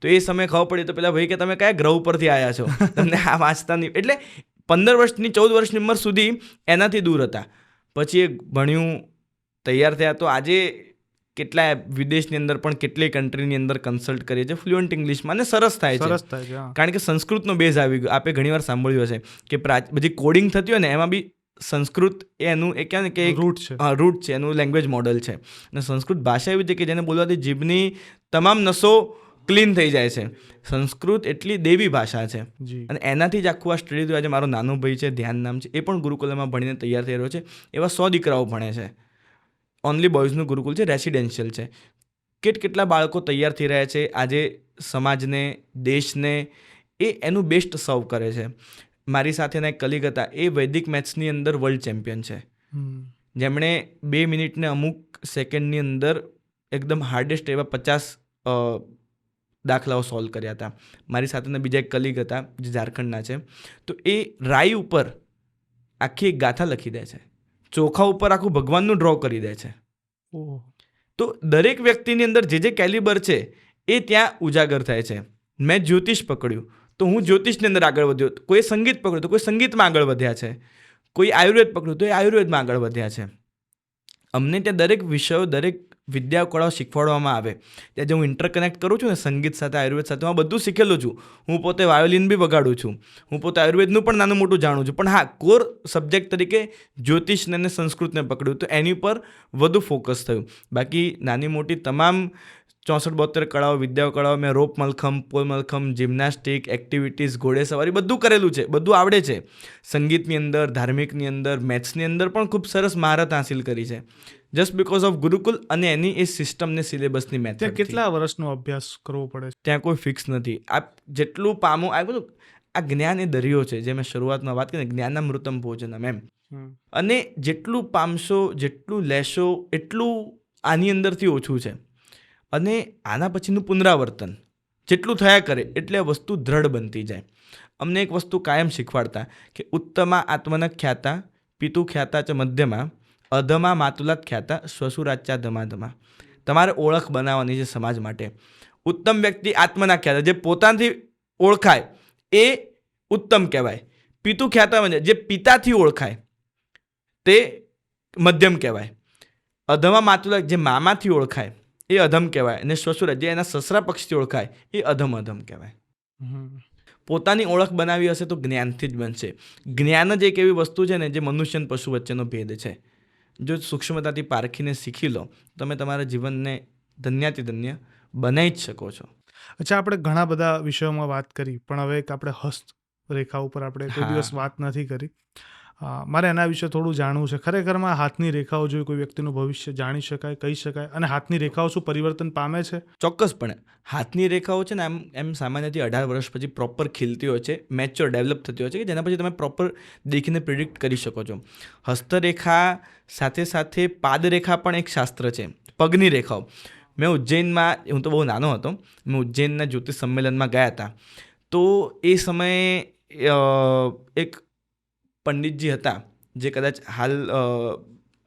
તો એ સમયે ખબર પડી તો પેલા ભાઈ કે તમે કયા ગ્રહ ઉપરથી આવ્યા છો, તમને આ વાંચતા નહીં. એટલે 15 વર્ષની 14 વર્ષની ઉંમર સુધી એનાથી દૂર હતા. પછી એ ભણ્યું, તૈયાર થયા. તો આજે કેટલા વિદેશની અંદર પણ કેટલી કન્ટ્રીની અંદર કન્સલ્ટ કરીએ છીએ ફ્લુઅન્ટ ઇંગ્લિશમાં, અને સરસ થાય છે. કારણ કે સંસ્કૃતનો બેઝ આવી ગયો. આપે ઘણીવાર સાંભળ્યું હશે કે બધી કોડિંગ થતી હોય ને એમાં બી સંસ્કૃત એનું એ કહેવાય ને કે રૂટ છે, એનું લેંગ્વેજ મોડલ છે. અને સંસ્કૃત ભાષા એવી છે કે જેને બોલવાથી જીભની તમામ નસો ક્લીન થઈ જાય છે. સંસ્કૃત એટલી દેવી ભાષા છે અને એનાથી જ આખું આ સ્ટડી થયું. આજે મારો નાનો ભાઈ છે, ધ્યાન નામ છે, એ પણ ગુરુકુલમાં ભણીને તૈયાર થઈ રહ્યો છે. એવા 100 દીકરાઓ ભણે છે. ઓનલી બોયઝનું ગુરુકુલ છે, રેસિડેન્શિયલ છે. કેટલા બાળકો તૈયાર થઈ રહ્યા છે આજે સમાજને, દેશને, એ એનું બેસ્ટ સર્વ કરે છે. મારી સાથેના એક કલીગ હતા, એ વૈદિક મેથ્સની અંદર વર્લ્ડ ચેમ્પિયન છે, જેમણે 2 મિનિટને અમુક સેકન્ડની અંદર એકદમ હાર્ડેસ્ટ એવા 50 દાખલાઓ સોલ્વ કર્યા હતા. મારી સાથેના બીજા એક કલીગ હતા જે ઝારખંડના છે, તો એ રાઈ ઉપર આખી એક ગાથા લખી દે છે, ચોખા ઉપર આખું ભગવાનનું ડ્રો કરી દે છે. તો દરેક વ્યક્તિની અંદર જે કેલિબર છે એ ત્યાં ઉજાગર થાય છે. મેં જ્યોતિષ પકડ્યું તો હું જ્યોતિષની અંદર આગળ વધ્યો, કોઈ સંગીત પકડ્યું તો કોઈ સંગીતમાં આગળ વધ્યા છે, કોઈ આયુર્વેદ પકડ્યું તો એ આયુર્વેદમાં આગળ વધ્યા છે. અમને ત્યાં દરેક વિષયો, દરેક વિદ્યા કળાઓ શીખવાડવામાં આવે. ત્યાં જે હું ઇન્ટરકનેક્ટ કરું છું ને સંગીત સાથે, આયુર્વેદ સાથે, હું બધું શીખેલું છું. હું પોતે વાયોલિન બી વગાડું છું, હું પોતે આયુર્વેદનું પણ નાનું મોટું જાણું છું. પણ હા, કોર સબ્જેક્ટ તરીકે જ્યોતિષને અને સંસ્કૃતને પકડ્યું તો એની પર વધુ ફોકસ થયું. બાકી નાની મોટી તમામ 64-72 કળાઓ, વિદ્યાઓ કળાઓ, મેં rope mallakhamb, pole mallakhamb, gymnastic, activities, ઘોડેસવારી બધું કરેલું છે, બધું આવડે છે. સંગીતની અંદર, ધાર્મિકની અંદર, મેથ્સની અંદર પણ ખૂબ સરસ મહારત હાંસિલ કરી છે, જસ્ટ બિકોઝ ઓફ ગુરુકુલ અને એની એ સિસ્ટમને સિલેબસની ત્યાં મેથડ. કેટલા વર્ષનો અભ્યાસ કરવો પડે છે? ત્યાં કોઈ ફિક્સ નથી. આપ જેટલું પામો, આ બધું આ જ્ઞાન એ દરિયો છે, જે મેં શરૂઆતમાં વાત કરી, જ્ઞાનામૃતમ ભોજનમ એમ. અને જેટલું પામશો, જેટલું લેશો, એટલું આની અંદરથી ઓછું છે. અને આના પછીનું પુનરાવર્તન જેટલું થયા કરે એટલે વસ્તુ દ્રઢ બનતી જાય. અમને એક વસ્તુ કાયમ શીખવાડતા કે ઉત્તમા આત્મન ખ્યાતા પિતુ ખ્યાતા ચ મધ્યમાં અધમા માતુલાત ખ્યાતા શ્વસુરાચ્યા ધમાધમા. તમારે ઓળખ બનાવવાની છે સમાજ માટે. ઉત્તમ વ્યક્તિ આત્મના ખ્યાતા, જે પોતાથી ઓળખાય એ ઉત્તમ કહેવાય. પિતુ ખ્યાતા જે પિતાથી ઓળખાય તે મધ્યમ કહેવાય. અધમા માતુલા જે મામાથી ઓળખાય એ અધમ કહેવાય. અને શ્વસુરા જે એના સસરા પક્ષથી ઓળખાય એ અધમ કહેવાય. પોતાની ઓળખ બનાવી હશે તો જ્ઞાનથી જ બનશે. જ્ઞાન જ એક એવી વસ્તુ છે ને જે મનુષ્ય અને પશુ વચ્ચેનો ભેદ છે. જો સૂક્ષ્મતાથી પારખીને શીખી લો તમે તમારા જીવનને ધન્યાતિધન્ય બનાવી જ શકો છો. અચ્છા, આપણે ઘણા બધા વિષયોમાં વાત કરી, પણ હવે એક આપણે હસ્તરેખા ઉપર આપણે કોઈ દિવસ વાત નથી કરી. મારે એના વિશે થોડું જાણવું છે. ખરેખરમાં હાથની રેખાઓ જોઈ કોઈ વ્યક્તિનું ભવિષ્ય જાણી શકાય, કહી શકાય? અને હાથની રેખાઓ શું પરિવર્તન પામે છે? ચોક્કસપણે. હાથની રેખાઓ છે ને એમ સામાન્યથી 18 વર્ષ પછી પ્રોપર ખીલતી હોય છે, મેચ્યોર ડેવલપ થતી હોય છે, કે જેના પછી તમે પ્રોપર દેખીને પ્રિડિક્ટ કરી શકો છો. હસ્તરેખા સાથે સાથે પાદરેખા પણ એક શાસ્ત્ર છે, પગની રેખાઓ. મેં ઉજ્જૈનમાં, હું તો બહુ નાનો હતો, મેં ઉજ્જૈનના જ્યોતિષ સંમેલનમાં ગયા હતા. તો એ સમયે એક પંડિતજી હતા જે કદાચ હાલ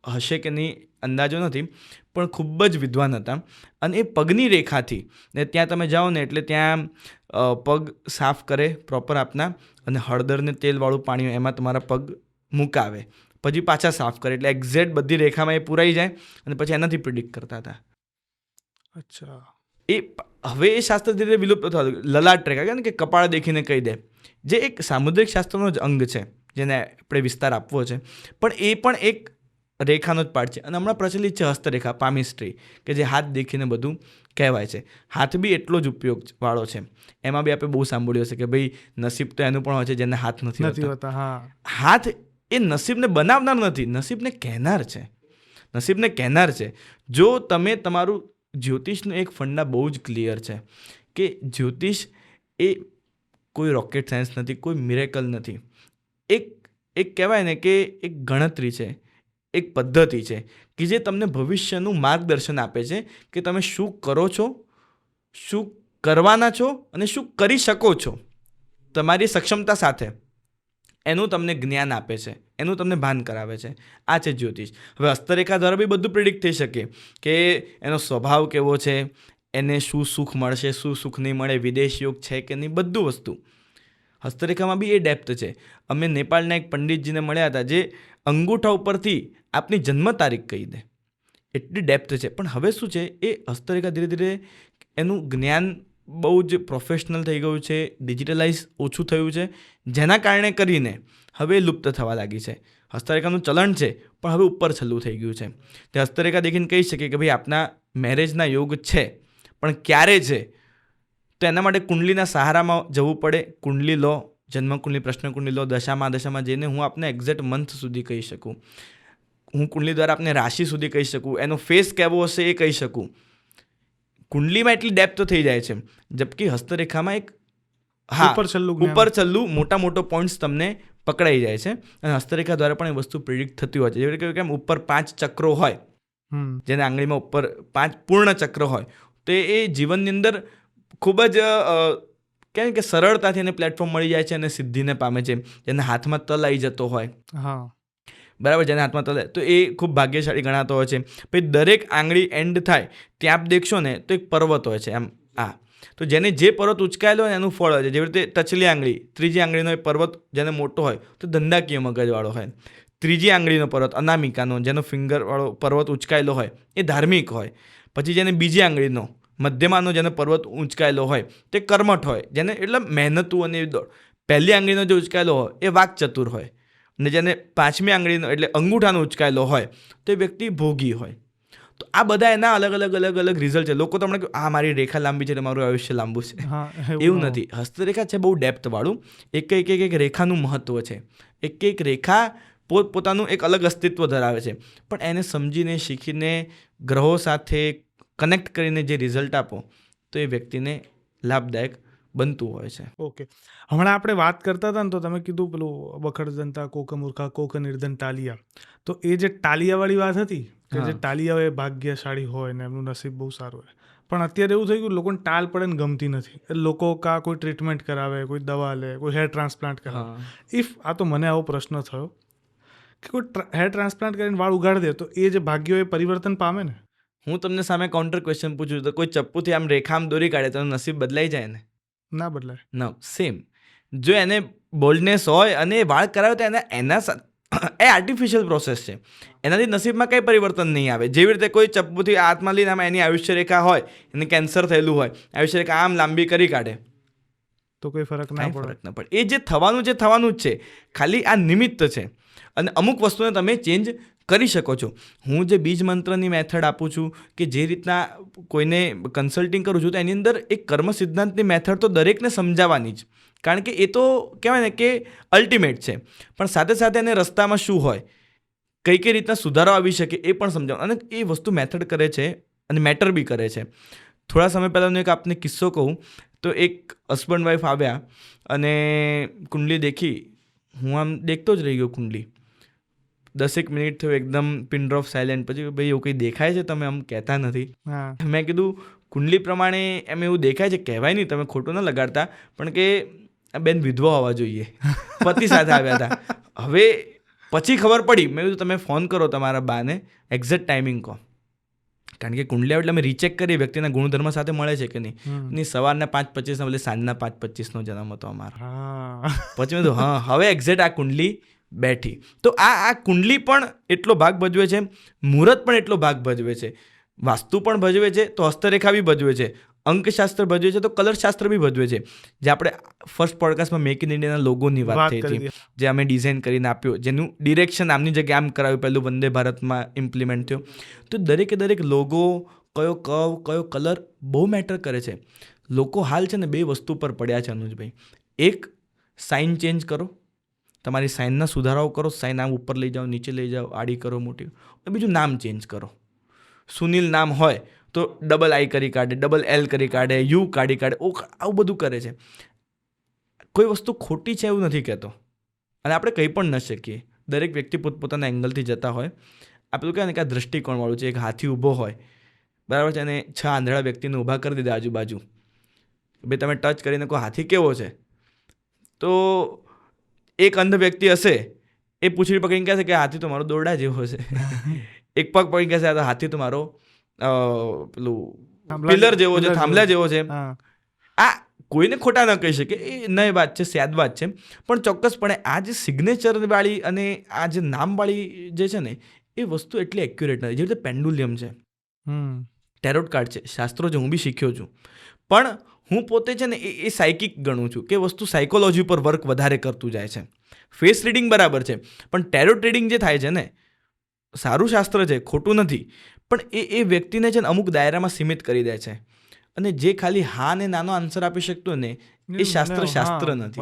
હશે કે નહીં અંદાજો નથી, પણ ખૂબ જ વિદ્વાન હતા. અને એ પગની રેખાથી ને ત્યાં તમે જાઓ ને એટલે ત્યાં પગ સાફ કરે પ્રોપર આપના, અને હળદર ને તેલવાળું પાણી એમાં તમારા પગ મુકાવે, પછી પાછા સાફ કરે, એટલે એક્ઝેક્ટ બધી રેખામાં એ પૂરાઈ જાય, અને પછી એનાથી પ્રિડિક્ટ કરતા હતા. અચ્છા. હવે એ શાસ્ત્ર ધીરે ધીરે વિલુપ્ત થતું. લલાટ રેખા કે કપાળ દેખીને કહી દે, જે એક સામુદ્રિક શાસ્ત્રનો જ અંગ છે જેને આપણે વિસ્તાર આપવો છે, પણ એ પણ એક રેખાનો જ પાર્ટ છે. અને હમણાં પ્રચલિત છે હસ્તરેખા, પામિસ્ટ્રી, કે જે હાથ દેખીને બધું કહેવાય છે. હાથ બી એટલો જ ઉપયોગવાળો છે. એમાં બી આપણે બહુ સાંભળ્યું હશે કે ભાઈ નસીબ તો એનું પણ હોય છે જેને હાથ નથી હોતા. હાથ એ નસીબને બનાવનાર નથી, નસીબને કહેનાર છે. નસીબને કહેનાર છે. જો તમે તમારું જ્યોતિષનું એક ફંડા બહુ જ ક્લિયર છે કે જ્યોતિષ એ કોઈ રોકેટ સાયન્સ નથી, કોઈ મિરેકલ નથી. એક કહેવાય ને કે એક ગણતરી છે, એક પદ્ધતિ છે કે જે તમને ભવિષ્યનું માર્ગદર્શન આપે છે કે તમે શું કરો છો, શું કરવાના છો અને શું કરી શકો છો તમારી સક્ષમતા સાથે. એનું તમને જ્ઞાન આપે છે, એનું તમને ભાન કરાવે છે. આ છે જ્યોતિષ. હવે હસ્તરેખા દ્વારા બી બધું પ્રિડિક્ટ થઈ શકે કે એનો સ્વભાવ કેવો છે, એને શું સુખ મળશે, શું સુખ નહીં મળે, વિદેશ યોગ છે કે નહીં, બધું વસ્તુ હસ્તરેખામાં બી એ ડેપ્થ છે. અમે નેપાળના એક પંડિતજીને મળ્યા હતા જે અંગૂઠા ઉપરથી આપની જન્મ તારીખ કહી દે, એટલી ડેપ્થ છે. પણ હવે શું છે, એ હસ્તરેખા ધીરે ધીરે એનું જ્ઞાન બહુ જ પ્રોફેશનલ થઈ ગયું છે, ડિજિટલાઇઝ ઓછું થયું છે, જેના કારણે કરીને હવે લુપ્ત થવા લાગી છે. હસ્તરેખાનું ચલણ છે પણ હવે ઉપર છલ્લું થઈ ગયું છે. તે હસ્તરેખા દેખીને કહી શકીએ કે ભાઈ આપના મેરેજના યોગ છે, પણ ક્યારે છે તો એના માટે કુંડલીના સહારામાં જવું પડે. કુંડલી લો, જન્મકુંડલી, પ્રશ્નકુંડલી લો, દશામાં જઈને હું આપને એક્ઝેક્ટ મંથ સુધી કહી શકું. હું કુંડલી દ્વારા આપને રાશિ સુધી કહી શકું, એનો ફેસ કેવો હશે એ કહી શકું. કુંડલીમાં એટલી ડેપ્થ થઈ જાય છે, જબકી હસ્તરેખામાં એક ઉપર છલ્લું મોટો પોઈન્ટ્સ તમને પકડાઈ જાય છે. અને હસ્તરેખા દ્વારા પણ એ વસ્તુ પ્રિડિક્ટ થતી હોય છે. જેવી રીતે કેમ ઉપર 5 ચક્રો હોય, જેને આંગળીમાં ઉપર 5 પૂર્ણ ચક્ર હોય, તો એ જીવનની અંદર ખૂબ જ કેમ કે સરળતાથી એને પ્લેટફોર્મ મળી જાય છે અને સિદ્ધિને પામે છે. જેના હાથમાં તલ આવી જતો હોય, બરાબર, જેના હાથમાં તલ, તો એ ખૂબ ભાગ્યશાળી ગણાતો હોય છે. પછી દરેક આંગળી એન્ડ થાય ત્યાં આપ દેખશો ને તો એક પર્વત હોય છે એમ. તો જેને જે પર્વત ઉચકાયેલો હોય એનું ફળ હોય છે. જેવી રીતે ટચલી આંગળી, ત્રીજી આંગળીનો એ પર્વત જેને મોટો હોય તો ધંધાકીય મગજવાળો હોય. ત્રીજી આંગળીનો પર્વત અનામિકાનો જેનો ફિંગરવાળો પર્વત ઉચકાયેલો હોય એ ધાર્મિક હોય. પછી જેને બીજી આંગળીનો મધ્યમાનો જેનો પર્વત ઊંચકાયેલો હોય તે કર્મઠ હોય, જેને એટલે મહેનતું અને પહેલી આંગળીનો જે ઉચકાયેલો હોય એ વાકચતુર હોય, અને જેને પાંચમી આંગળીનો એટલે અંગૂઠાનો ઉચકાયેલો હોય તો એ વ્યક્તિ ભોગી હોય. તો આ બધા એના અલગ અલગ અલગ અલગ રિઝલ્ટ છે. લોકો તમને કહે આ મારી રેખા લાંબી છે એટલે મારું આયુષ્ય લાંબુ છે. એવું નથી. હસ્તરેખા છે બહુ ડેપ્થવાળું. એક રેખાનું મહત્વ છે. એક રેખા પોતાનું એક અલગ અસ્તિત્વ ધરાવે છે. પણ એને સમજીને શીખીને ગ્રહો સાથે કનેક્ટ કરીને જે રિઝલ્ટ આપો તો એ વ્યક્તિને લાભદાયક બનતું હોય છે. ઓકે, હમણાં આપણે વાત કરતા હતા ને તો તમે કીધું પેલું બખડદંતા કોક મૂર્ખા કોક નિર્ધન ટાલિયા. તો એ જે ટાલિયાવાળી વાત હતી કે જે ટાલિયા એ ભાગ્યશાળી હોય ને એમનું નસીબ બહુ સારું હોય, પણ અત્યારે એવું થઈ ગયું લોકોને ટાલ પડે ને ગમતી નથી. લોકો કોઈ ટ્રીટમેન્ટ કરાવે, કોઈ દવા લે, કોઈ હેર ટ્રાન્સપ્લાન્ટ કરાવે. ઇફ આ તો મને આવો પ્રશ્ન થયો કે કોઈ હેર ટ્રાન્સપ્લાન્ટ કરીને વાળ ઉગાડી દે તો એ જે ભાગ્યો એ પરિવર્તન પામે ને? હું તમને સામે કાઉન્ટર ક્વેશ્ચન પૂછું તો કોઈ ચપ્પુથી આમ રેખા આમ દોરી કાઢે તો નસીબ બદલાઈ જાય ને? ના બદલાય. ના, સેમ. જો એને બોલ્ડનેસ હોય અને વાળ કરાવે તો એના એ આર્ટિફિશિયલ પ્રોસેસ છે. એનાથી નસીબમાં કંઈ પરિવર્તન નહીં આવે. જેવી રીતે કોઈ ચપ્પુથી હાથમાં લઈને આમાં એની આયુષ્ય રેખા હોય, એને કેન્સર થયેલું હોય, આયુષ્ય રેખા આમ લાંબી કરી કાઢે તો કોઈ ફરક ના પડે. એ જે થવાનું જ છે, ખાલી આ નિમિત્ત છે. અને અમુક વસ્તુને તમે ચેન્જ કરી શકો છો. હું જે બીજ મંત્રની મેથડ આપું છું કે જે રીતના કોઈને કન્સલ્ટિંગ કરું છું તો એની અંદર એક કર્મ સિદ્ધાંતની મેથડ તો દરેકને સમજાવવાની જ, કારણ કે એ તો કહેવાય ને કે અલ્ટિમેટ છે. પણ સાથે સાથે એને રસ્તામાં શું હોય, કઈ રીતના સુધારો આવી શકે એ પણ સમજાવવાનું. અને એ વસ્તુ મેથડ કરે છે અને મેટર બી કરે છે. થોડા સમય પહેલાંનો એક આપને કિસ્સો કહું તો એક હસબન્ડ વાઈફ આવ્યા અને કુંડલી દેખી. હું આમ દેખતો જ રહી ગયો કુંડલી. 10 મિનિટ થયો એકદમ પિન ડ્રોપ સાયલેન્ટ. પછી ભાઈ એવું કંઈ દેખાય છે, તમે આમ કહેતા નથી. મેં કીધું કુંડલી પ્રમાણે એમ એવું દેખાય છે, કહેવાય નહીં, તમે ખોટું ન લગાડતા, પણ કે આ બેન વિધવા હોવા જોઈએ, પતિ સાથે આવ્યા હતા. હવે પછી ખબર પડી, મેં કીધું તમે ફોન કરો તમારા બાને, એક્ઝેક્ટ ટાઈમિંગ કહો, કારણ કે કુંડલી આવે એટલે અમે રીચેક કરીએ વ્યક્તિના ગુણધર્મ સાથે મળે છે કે નહીં. સવારના 5:25 એટલે સાંજના 5:25 જન્મ હતો અમારો. પછી મેં કીધું હા હવે એક્ઝેક્ટ આ કુંડલી બેઠી. તો આ કુંડલી પણ એટલો ભાગ ભજવે છે, મુહૂર્ત પણ એટલો ભાગ ભજવે છે, વાસ્તુ પણ ભજવે છે, તો હસ્તરેખા બી ભજવે છે, અંકશાસ્ત્ર ભજવે છે, તો કલરશાસ્ત્ર બી ભજવે છે. જે આપણે ફર્સ્ટ પોડકાસ્ટમાં મેક ઇન ઇન્ડિયાના લોગોની વાત થઈ હતી, જે અમે ડિઝાઇન કરીને આપ્યો, જેનું ડિરેક્શન આમની જગ્યાએ આમ કરાવ્યું, પહેલું વંદે ભારતમાં ઇમ્પ્લિમેન્ટ થયો. તો દરેક લોગો, કયો કર્વ, કયો કલર બહુ મેટર કરે છે. લોકો હાલ છે ને 2 વસ્તુ પર પડ્યા છે અનુજભાઈ. એક, સાઇન ચેન્જ કરો, તમારી સાઇનના સુધારાઓ કરો, સાઇન આમ ઉપર લઈ જાઓ, નીચે લઈ જાઓ, આડી કરો, મોટી. બીજું નામ ચેન્જ કરો. સુનિલ નામ હોય તો ડબલ આઈ કરી કાઢે, ડબલ એલ કરી કાઢે, યુ કાઢી કાઢે, આવું બધું કરે છે. કોઈ વસ્તુ ખોટી છે એવું નથી કહેતો, અને આપણે કંઈ પણ ન શકીએ. દરેક વ્યક્તિ પોતપોતાના એંગલથી જતા હોય. આ પેલું કહે ને કે આ દ્રષ્ટિકોણવાળું છે. એક હાથી ઊભો હોય, બરાબર છે, અને 6 આંધળા વ્યક્તિને ઊભા કરી દીધા આજુબાજુ. ભાઈ તમે ટચ કરીને કહો હાથી કેવો છે, તો એક અંધ વ્યક્તિ હશે, એ પૂંછડી પકડીને કહેશે કે હાથી તો મારો દોરડા જેવો છે. એક પગ પકડીને કહેશે આ હાથી તો મારો પેલું પિલર જેવો છે, થાંભલા જેવો છે. આ કોઈને ખોટા ન કહી શકે, એ નવી વાત છે, સ્યાદ વાત છે. પણ ચોક્કસપણે આ જે સિગ્નેચરવાળી અને આ જે નામવાળી જે છે ને, એ વસ્તુ એટલી એક્યુરેટ નથી. જે રીતે પેન્ડુલિયમ છે, ટેરોટ કાર્ડ છે, શાસ્ત્રો છે, હું બી શીખ્યો છું. પણ હું પોતે છે ને એ સાયકિક ગણું છું કે વસ્તુ સાયકોલોજી પર વર્ક વધારે કરતું જાય છે. ફેસ રીડિંગ બરાબર છે, પણ ટેરોટ રીડિંગ જે થાય છે ને, સારું શાસ્ત્ર છે, ખોટું નથી, પણ એ વ્યક્તિને છે ને અમુક દાયરામાં સીમિત કરી દે છે. અને જે ખાલી હા ને નાનો આન્સર આપી શકતો ને, એ શાસ્ત્ર નથી.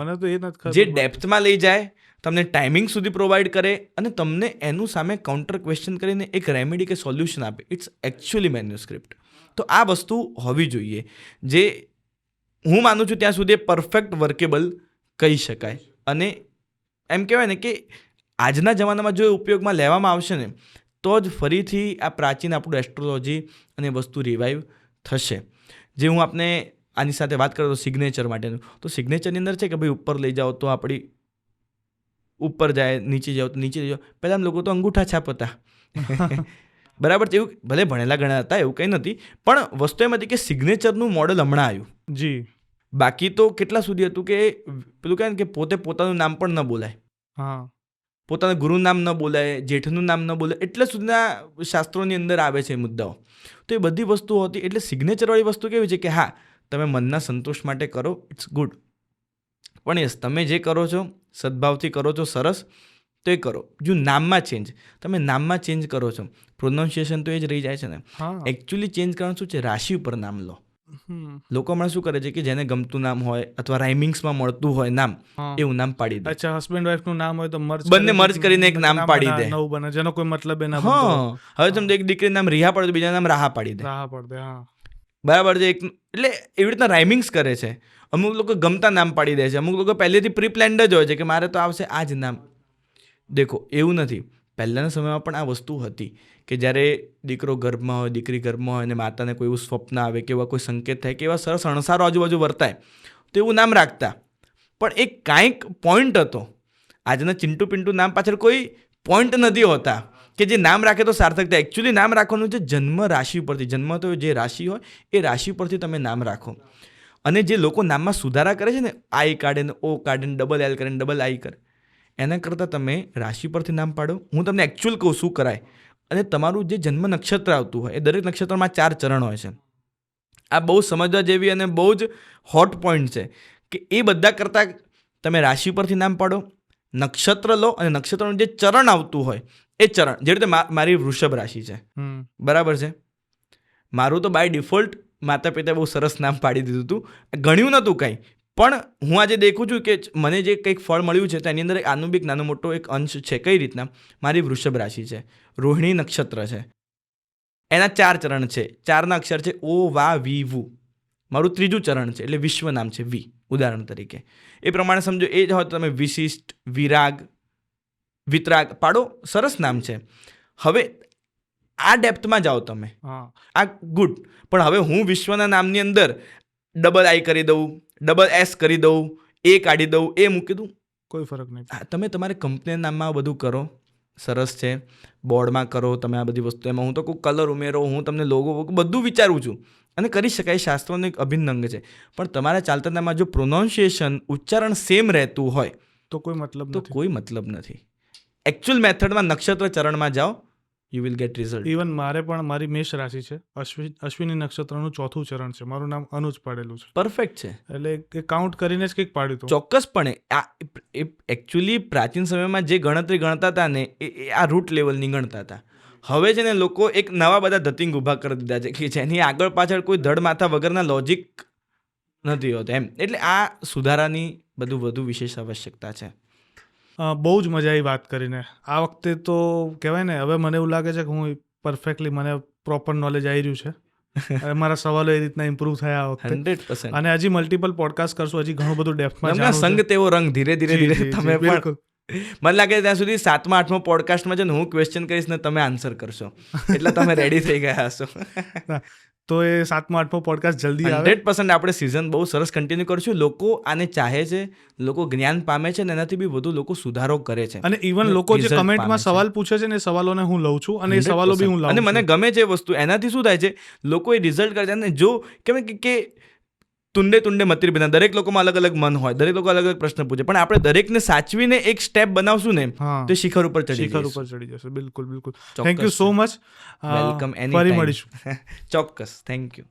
જે ડેપ્થમાં લઈ જાય, તમને ટાઈમિંગ સુધી પ્રોવાઈડ કરે અને તમને એનું સામે કાઉન્ટર ક્વેશ્ચન કરીને એક રેમેડી કે સોલ્યુશન આપે. It's actually manuscript. તો આ વસ્તુ હોવી જોઈએ, જે હું માનું છું ત્યાં સુધી પરફેક્ટ વર્કેબલ કહી શકાય. અને એમ કહેવાય ને કે આજના જમાનામાં જો ઉપયોગમાં લેવામાં આવશે ને, તો જ ફરીથી આ પ્રાચીન આપણું એસ્ટ્રોલોજી અને વસ્તુ રિવાઈવ થશે. જે હું આપને આની સાથે વાત કરું તો સિગ્નેચર માટેનું, તો સિગ્નેચરની અંદર છે કે ભાઈ ઉપર લઈ જાઓ તો આપણી ઉપર જાય, નીચે જાઓ તો નીચે જાઓ. પહેલાં લોકો તો અંગૂઠા છાપ હતા, બરાબર છે. એવું ભલે ભણેલા ગણ્યા હતા, એવું કંઈ નથી, પણ વસ્તુ એમ હતી કે સિગ્નેચરનું મોડલ હમણાં આવ્યું. જી, બાકી તો કેટલા સુધી હતું કે પેલું કહે ને કે પોતે પોતાનું નામ પણ ન બોલાય, પોતાના ગુરુનું નામ ન બોલાય, જેઠનું નામ ન બોલાય, એટલે સુધીના શાસ્ત્રોની અંદર આવે છે મુદ્દાઓ. તો એ બધી વસ્તુઓ હતી. એટલે સિગ્નેચરવાળી વસ્તુ કેવી છે કે હા, તમે મનના સંતોષ માટે કરો, ઇટ્સ ગુડ, પણ યસ તમે જે કરો છો સદભાવથી કરો છો, સરસ. તો એ કરો. જો નામમાં ચેન્જ, તમે નામમાં ચેન્જ કરો છો, પ્રોનાઉન્સિએશન તો એ જ રહી જાય છે ને. એકચ્યુઅલી ચેન્જ કરવાનું શું છે, રાશિ ઉપર નામ લો. લોકો હમણાં શું કરે છે કે જેને ગમતું નામ હોય અથવા રાઇમિંગ્સમાં મળતું હોય નામ, એવું નામ પાડી દે. અચ્છા, હસબન્ડ વાઇફ નું નામ હોય તો બંને મર્જ કરીને એક નામ પાડી દે. નવું બને, જેનો કોઈ મતલબ એ ના. હા, હવે તમે એક દીકરી નામ રિહા પાડે તો બીજા નામ રાહા પાડી દે. રાહા પાડી દે. હા, બરાબર છે. એટલે એવી રીતના રાઇમિંગ્સ કરે છે. અમુક લોકો ગમતા નામ પાડી દે છે, અમુક લોકો પહેલેથી પ્રી પ્લાન્ડ જ હોય છે કે મારે તો આવશે આ જ નામ. દેખો, એવું નથી. પહેલાંના સમયમાં પણ આ વસ્તુ હતી કે જ્યારે દીકરો ગર્ભમાં હોય, દીકરી ગર્ભમાં હોય અને માતાને કોઈ એવું સ્વપ્ન આવે કે એવા કોઈ સંકેત થાય કે એવા સરસ અણસારો આજુબાજુ વર્તાય તો એવું નામ રાખતા. પણ એક કાંઈક પોઈન્ટ હતો. આજના ચિંટુ પિન્ટુ નામ પાછળ કોઈ પોઈન્ટ નથી હોતા કે જે નામ રાખે તો સાર્થક થાય. એકચ્યુઅલી નામ રાખવાનું છે જન્મ રાશિ પરથી. જન્મ તો જે રાશિ હોય એ રાશિ પરથી તમે નામ રાખો. અને જે લોકો નામમાં સુધારા કરે છે ને, આઈ કાઢે ને ઓ કાઢે ને ડબલ એલ કરે ને ડબલ આઈ કરે, એના કરતાં તમે રાશિ પરથી નામ પાડો. હું તમને એકચ્યુઅલ કહું શું કરાય. અને તમારું જે જન્મ નક્ષત્ર આવતું હોય એ દરેક નક્ષત્રમાં 4 ચરણ હોય છે. આ બહુ સમજવા જેવી અને બહુ જ હોટ પોઈન્ટ છે કે એ બધા કરતાં તમે રાશિ પરથી નામ પાડો, નક્ષત્ર લો અને નક્ષત્રનું જે ચરણ આવતું હોય એ ચરણ. જે રીતે મારી વૃષભ રાશિ છે, બરાબર છે. મારું તો બાય ડિફોલ્ટ માતા પિતાએ બહુ સરસ નામ પાડી દીધું હતું. ગણ્યું નહોતું કંઈ, પણ હું આજે દેખું છું કે મને જે કંઈક ફળ મળ્યું છે તો એની અંદર આનું બી એક નાનો મોટો એક અંશ છે. કઈ રીતના? મારી વૃષભ રાશિ છે, રોહિણી નક્ષત્ર છે, એના 4 ચરણ છે, 4ના અક્ષર છે ઓ વા વી વુ. મારું 3જું ચરણ છે એટલે વિશ્વ નામ છે વી, ઉદાહરણ તરીકે. એ પ્રમાણે સમજો એ જ હોય તો તમે વિશિષ્ટ, વિરાગ, વિતરાગ પાડો. સરસ નામ છે. હવે આ ડેપ્થમાં જાઓ તમે, આ ગુડ. પણ હવે હું વિશ્વના નામની અંદર ડબલ આઈ કરી દઉં, ડબલ એસ કરી દઉં, એ કાઢી દઉં, એ મૂકી દઉં, કોઈ ફરક નહીં. તમે તમારે કંપનીના નામમાં બધું કરો, સરસ છે. બોર્ડમાં કરો તમે આ બધી વસ્તુ. એમાં હું તો કોઈ કલર ઉમેરો, હું તમને લોગો બધું વિચારું છું અને કરી શકાય. શાસ્ત્રોનો એક અભિન્ન અંગ છે. પણ તમારા ચાલતા નામમાં જો પ્રોનાઉન્સિએશન, ઉચ્ચારણ સેમ રહેતું હોય તો કોઈ મતલબ તો કોઈ મતલબ નથી. એકચ્યુઅલ મેથડમાં નક્ષત્ર ચરણમાં જાઓ, you will get result. Even મારે પણ મારી મેષ રાશિ છે, અશ્વિની નક્ષત્રનું 4થું ચરણ છે, મારું નામ અનુજ પાડેલું છે. પરફેક્ટ છે. એટલે એ કાઉન્ટ કરીને જ કંઈક પાડ્યું હતું. ચોક્કસપણે એ એકચ્યુઅલી પ્રાચીન સમયમાં જે ગણતરી ગણતા હતા ને એ આ રૂટ લેવલની ગણતા હતા. હવે છે ને લોકો એક નવા બધા ધતિંગ ઊભા કરી દીધા છે કે જેની આગળ પાછળ કોઈ ધડ માથા વગરના લોજિક નથી હોતા એમ. એટલે આ સુધારાની બધું વધુ વિશેષ આવશ્યકતા છે. બહુ જ મજા આવી વાત કરીને. આ વખતે તો કહેવાય ને, હવે મને એવું લાગે છે કે હું પરફેક્ટલી, મને પ્રોપર નોલેજ આવી રહ્યું છે. મારા સવાલો એ રીતના ઇમ્પ્રૂવ થયા આ વખતે 100%. અને હજી મલ્ટિપલ પોડકાસ્ટ કરશું, હજી ઘણું બધું ડેપ્થમાં તમને સંગ તેવો રંગ ધીરે ધીરે તમે પણ. મને લાગે ત્યાં સુધી 7મા 8મા પોડકાસ્ટમાં છે ને હું ક્વેશ્ચન કરીશ ને તમે આન્સર કરશો, એટલે તમે રેડી થઈ ગયા હશો. તો એ 7મા 8મો પોડકાસ્ટ જલ્દી આવે. 100% આપણે સિઝન બહુ સરસ કન્ટિન્યુ કરશું. લોકો આને ચાહે છે, લોકો જ્ઞાન પામે છે અને એનાથી બી વધુ લોકો સુધારો કરે છે. અને ઇવન લોકો જે કમેન્ટમાં સવાલ પૂછે છે ને, એ સવાલોને હું લઉં છું અને એ સવાલો બી હું લાવું અને મને ગમે છે વસ્તુ. એનાથી શું થાય છે, લોકો એ રિઝલ્ટ કરે છે. અને જો કેમ કે તુંડે તુંડે મતીર બિના, દરેક લોકોમાં અલગ અલગ મન હોય, દરેક લોકો અલગ અલગ પ્રશ્ન પૂછે, પણ આપણે દરેકને સાચવીને એક સ્ટેપ બનાવશું ને તો શિખર ઉપર ચડી જશે. બિલકુલ બિલકુલ. Thank you so much. Welcome. ફરી મળીશું. ચોક્કસ. Thank you.